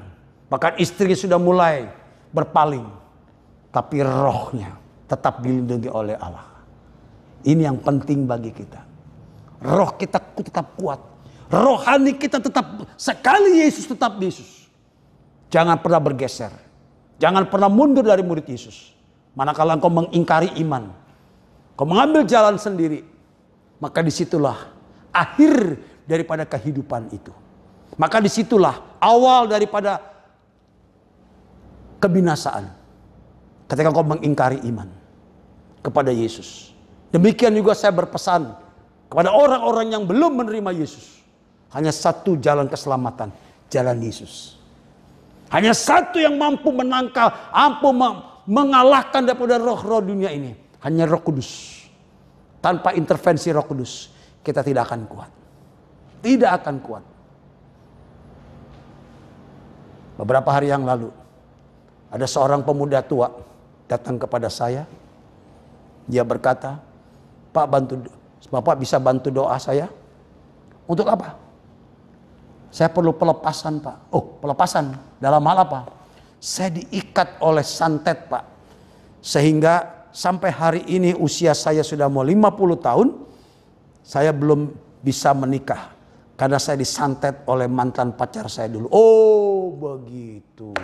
Bahkan istri sudah mulai berpaling. Tapi rohnya tetap dilindungi oleh Allah. Ini yang penting bagi kita. Roh kita tetap kuat. Rohani kita tetap, sekali Yesus tetap Yesus. Jangan pernah bergeser. Jangan pernah mundur dari murid Yesus. Manakala engkau mengingkari iman, kau mengambil jalan sendiri, maka disitulah akhir daripada kehidupan itu. Maka disitulah awal daripada kebinasaan. Ketika engkau mengingkari iman kepada Yesus. Demikian juga saya berpesan kepada orang-orang yang belum menerima Yesus. Hanya satu jalan keselamatan, jalan Yesus. Hanya satu yang mampu menangkal, mampu mengalahkan daripada roh-roh dunia ini. Hanya Roh Kudus. Tanpa intervensi Roh Kudus, kita tidak akan kuat. Tidak akan kuat. Beberapa hari yang lalu, ada seorang pemuda tua datang kepada saya. Dia berkata, Pak, Bapak bisa bantu doa saya? Untuk apa? Saya perlu pelepasan, Pak. Oh, pelepasan. Dalam hal apa? Saya diikat oleh santet, Pak. Sehingga sampai hari ini usia saya sudah mau 50 tahun. Saya belum bisa menikah. Karena saya disantet oleh mantan pacar saya dulu. Oh, begitu.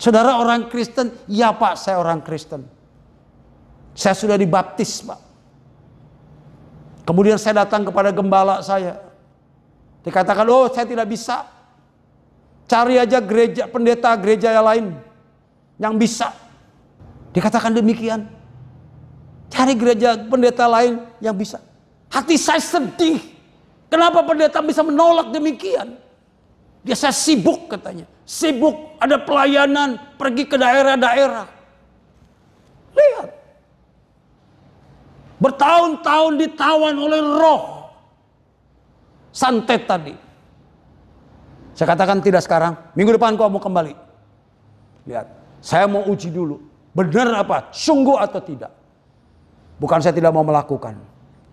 Saudara orang Kristen? Ya, Pak, saya orang Kristen. Saya sudah dibaptis, Pak. Kemudian saya datang kepada gembala saya. Dikatakan, oh saya tidak bisa. Cari aja gereja, pendeta gereja yang lain yang bisa. Dikatakan demikian. Cari gereja pendeta lain yang bisa. Hati saya sedih. Kenapa pendeta bisa menolak demikian? Dia saya sibuk katanya. Sibuk, ada pelayanan, pergi ke daerah-daerah. Lihat. Bertahun-tahun ditawan oleh roh santet tadi. Saya katakan tidak sekarang. Minggu depan kau mau kembali. Lihat. Saya mau uji dulu. Benar apa? Sungguh atau tidak. Bukan saya tidak mau melakukan.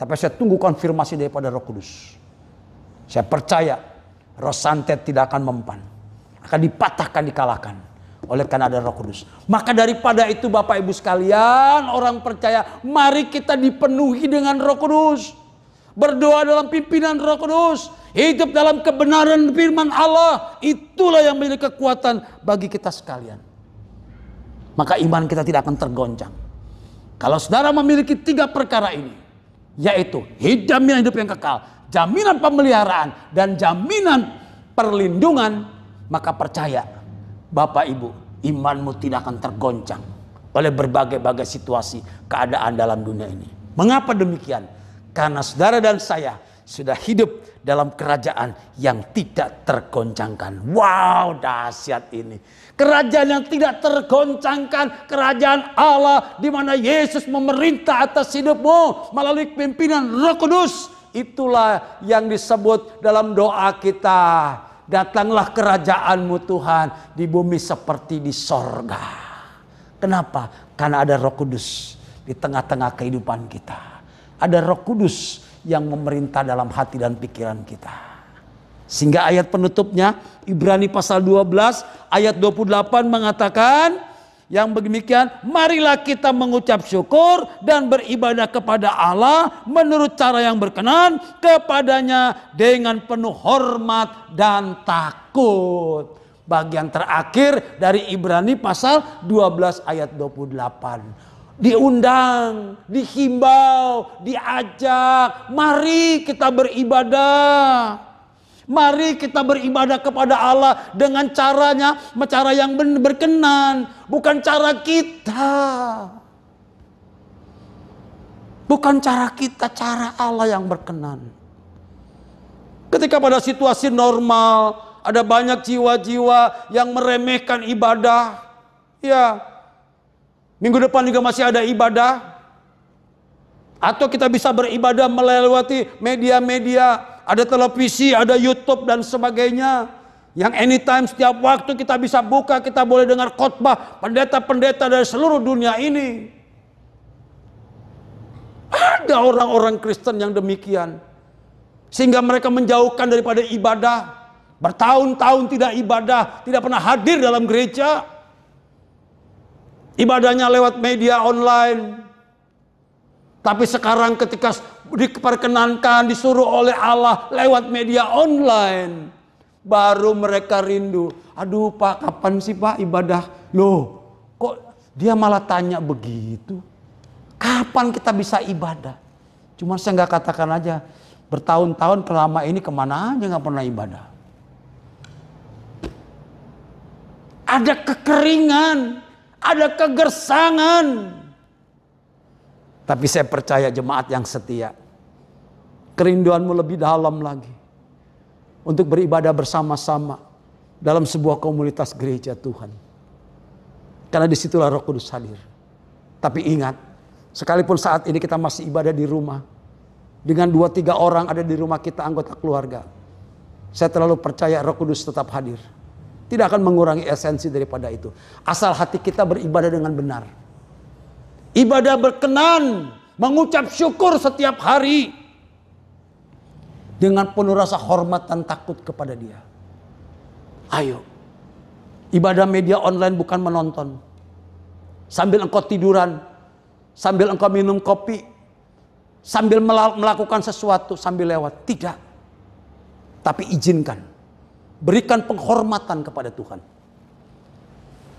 Tapi saya tunggu konfirmasi daripada Roh Kudus. Saya percaya roh santet tidak akan mempan. Akan dipatahkan, dikalahkan. Oleh karena ada Roh Kudus. Maka daripada itu Bapak Ibu sekalian, orang percaya, mari kita dipenuhi dengan Roh Kudus. Berdoa dalam pimpinan Roh Kudus. Hidup dalam kebenaran firman Allah. Itulah yang menjadi kekuatan bagi kita sekalian. Maka iman kita tidak akan tergoncang. Kalau saudara memiliki 3 perkara ini. Yaitu jaminan hidup yang kekal. Jaminan pemeliharaan. Dan jaminan perlindungan. Maka percaya Bapak Ibu, imanmu tidak akan tergoncang oleh berbagai-bagai situasi keadaan dalam dunia ini. Mengapa demikian? Karena saudara dan saya sudah hidup dalam kerajaan yang tidak tergoncangkan. Wow, dahsyat ini. Kerajaan yang tidak tergoncangkan, kerajaan Allah di mana Yesus memerintah atas hidupmu melalui pimpinan Roh Kudus. Itulah yang disebut dalam doa kita. Datanglah kerajaanmu Tuhan di bumi seperti di sorga. Kenapa? Karena ada Roh Kudus di tengah-tengah kehidupan kita. Ada Roh Kudus yang memerintah dalam hati dan pikiran kita. Sehingga ayat penutupnya Ibrani pasal 12 ayat 28 mengatakan yang demikian, marilah kita mengucap syukur dan beribadah kepada Allah menurut cara yang berkenan kepadanya dengan penuh hormat dan takut. Bagian terakhir dari Ibrani pasal 12 ayat 28. Diundang, dihimbau, diajak, mari kita beribadah. Mari kita beribadah kepada Allah dengan caranya, cara yang berkenan, bukan cara kita. Bukan cara kita, cara Allah yang berkenan. Ketika pada situasi normal, ada banyak jiwa-jiwa yang meremehkan ibadah. Ya, minggu depan juga masih ada ibadah. Atau kita bisa beribadah melewati media-media. Ada televisi, ada YouTube dan sebagainya. Yang anytime setiap waktu kita bisa buka, kita boleh dengar khotbah pendeta-pendeta dari seluruh dunia ini. Ada orang-orang Kristen yang demikian. Sehingga mereka menjauhkan daripada ibadah. bertahun-tahun tidak ibadah, tidak pernah hadir dalam gereja. Ibadahnya lewat media online. Tapi sekarang ketika diperkenankan, disuruh oleh Allah lewat media online, baru mereka rindu. Aduh Pak, kapan sih Pak ibadah? Loh, kok dia malah tanya begitu? Kapan kita bisa ibadah? Cuma saya nggak katakan aja, bertahun-tahun selama ini kemana aja nggak pernah ibadah. Ada kekeringan, ada kegersangan. Tapi saya percaya jemaat yang setia, kerinduanmu lebih dalam lagi untuk beribadah bersama-sama dalam sebuah komunitas gereja Tuhan. Karena disitulah Roh Kudus hadir. Tapi ingat, sekalipun saat ini kita masih ibadah di rumah, dengan 2-3 orang ada di rumah kita anggota keluarga, saya terlalu percaya Roh Kudus tetap hadir. Tidak akan mengurangi esensi daripada itu. Asal hati kita beribadah dengan benar. Ibadah berkenan, mengucap syukur setiap hari. Dengan penuh rasa hormat dan takut kepada Dia. Ayo. Ibadah media online bukan menonton. Sambil engkau tiduran, sambil engkau minum kopi, sambil melakukan sesuatu, sambil lewat. Tidak. Tapi izinkan. Berikan penghormatan kepada Tuhan.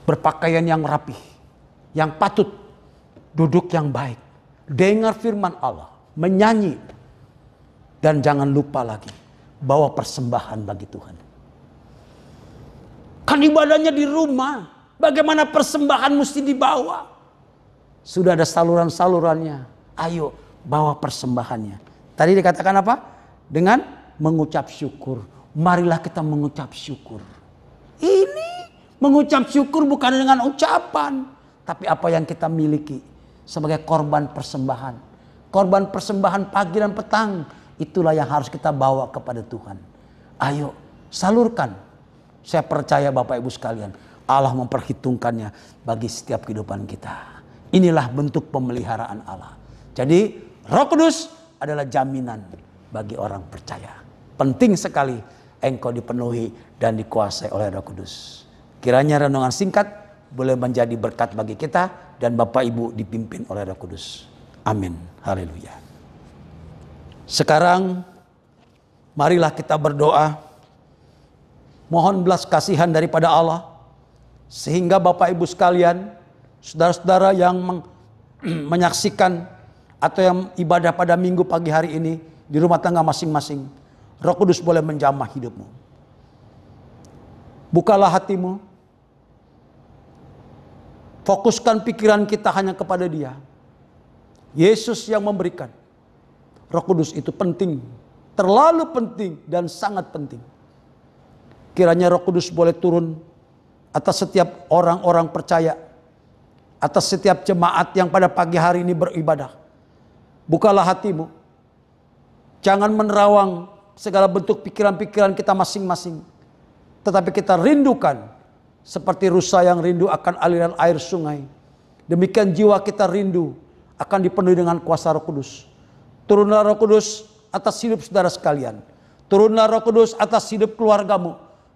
Berpakaian yang rapih, yang patut, duduk yang baik, dengar firman Allah, menyanyi, dan jangan lupa lagi bawa persembahan bagi Tuhan. Kan ibadahnya di rumah, bagaimana persembahan mesti dibawa? Sudah ada saluran-salurannya. Ayo bawa persembahannya. Tadi dikatakan apa? Dengan mengucap syukur. Marilah kita mengucap syukur. Ini mengucap syukur bukan dengan ucapan, tapi apa yang kita miliki sebagai korban persembahan. Korban persembahan pagi dan petang, itulah yang harus kita bawa kepada Tuhan. Ayo salurkan. Saya percaya Bapak Ibu sekalian, Allah memperhitungkannya bagi setiap kehidupan kita. Inilah bentuk pemeliharaan Allah. Jadi Roh Kudus adalah jaminan bagi orang percaya. Penting sekali engkau dipenuhi dan dikuasai oleh Roh Kudus. Kiranya renungan singkat boleh menjadi berkat bagi kita dan Bapak Ibu dipimpin oleh Roh Kudus. Amin. Haleluya. Sekarang marilah kita berdoa. Mohon belas kasihan daripada Allah. Sehingga Bapak Ibu sekalian, saudara-saudara yang menyaksikan atau yang ibadah pada minggu pagi hari ini di rumah tangga masing-masing, Roh Kudus boleh menjamah hidupmu. Bukalah hatimu. Fokuskan pikiran kita hanya kepada Dia. Yesus yang memberikan. Roh Kudus itu penting. Terlalu penting dan sangat penting. Kiranya Roh Kudus boleh turun atas setiap orang-orang percaya. Atas setiap jemaat yang pada pagi hari ini beribadah. Bukalah hatimu. Jangan menerawang segala bentuk pikiran-pikiran kita masing-masing. Tetapi kita rindukan seperti rusa yang rindu akan aliran air sungai. Demikian jiwa kita rindu akan dipenuhi dengan kuasa Roh Kudus. Turunlah Roh Kudus atas hidup saudara sekalian. Turunlah Roh Kudus atas hidup keluargamu.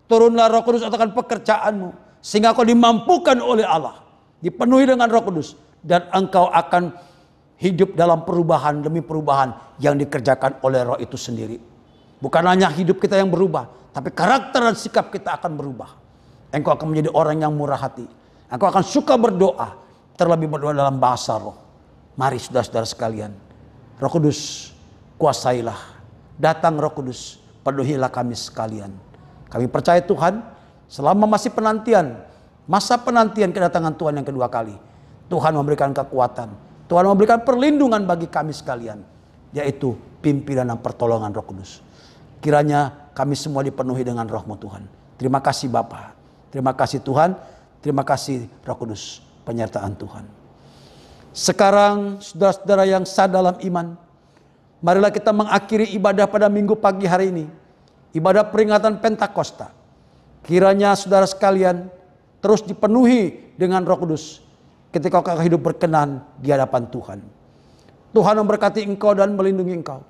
Turunlah Roh Kudus atas pekerjaanmu. Sehingga kau dimampukan oleh Allah. Dipenuhi dengan Roh Kudus. Dan engkau akan hidup dalam perubahan demi perubahan yang dikerjakan oleh Roh itu sendiri. Bukan hanya hidup kita yang berubah, tapi karakter dan sikap kita akan berubah. Engkau akan menjadi orang yang murah hati. Engkau akan suka berdoa, terlebih berdoa dalam bahasa roh. Mari saudara-saudara sekalian, Roh Kudus kuasailah. Datang Roh Kudus, penuhilah kami sekalian. Kami percaya Tuhan, selama masih penantian, masa penantian kedatangan Tuhan yang kedua kali, Tuhan memberikan kekuatan, Tuhan memberikan perlindungan bagi kami sekalian, yaitu pimpinan dan pertolongan Roh Kudus. Kiranya kami semua dipenuhi dengan Roh-Mu Tuhan. Terima kasih Bapa. Terima kasih Tuhan. Terima kasih Roh Kudus. Penyertaan Tuhan. Sekarang saudara-saudara yang sah dalam iman, marilah kita mengakhiri ibadah pada minggu pagi hari ini. Ibadah peringatan Pentakosta. Kiranya saudara sekalian terus dipenuhi dengan Roh Kudus. Ketika kau hidup berkenan di hadapan Tuhan. Tuhan memberkati engkau dan melindungi engkau.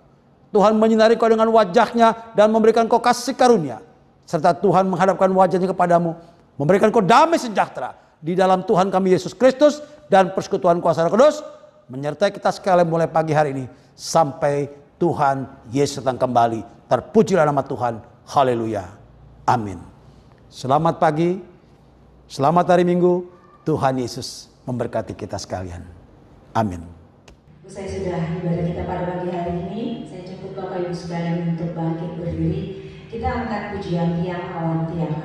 Tuhan menyinari kau dengan wajahnya dan memberikan kau kasih karunia. serta Tuhan menghadapkan wajahnya kepadamu, memberikan kau damai sejahtera di dalam Tuhan kami Yesus Kristus dan persekutuan kuasa Roh Kudus menyertai kita sekalian mulai pagi hari ini sampai Tuhan Yesus datang kembali. Terpujilah nama Tuhan. Haleluya. Amin. Selamat pagi, selamat hari Minggu. Tuhan Yesus memberkati kita sekalian. Amin. Saya sudah ibadah kita pada pagi hari ini. Saya jemput Bapak Ibu sekalian untuk bangkit berdiri. Kita angkat pujian tiang awan tiang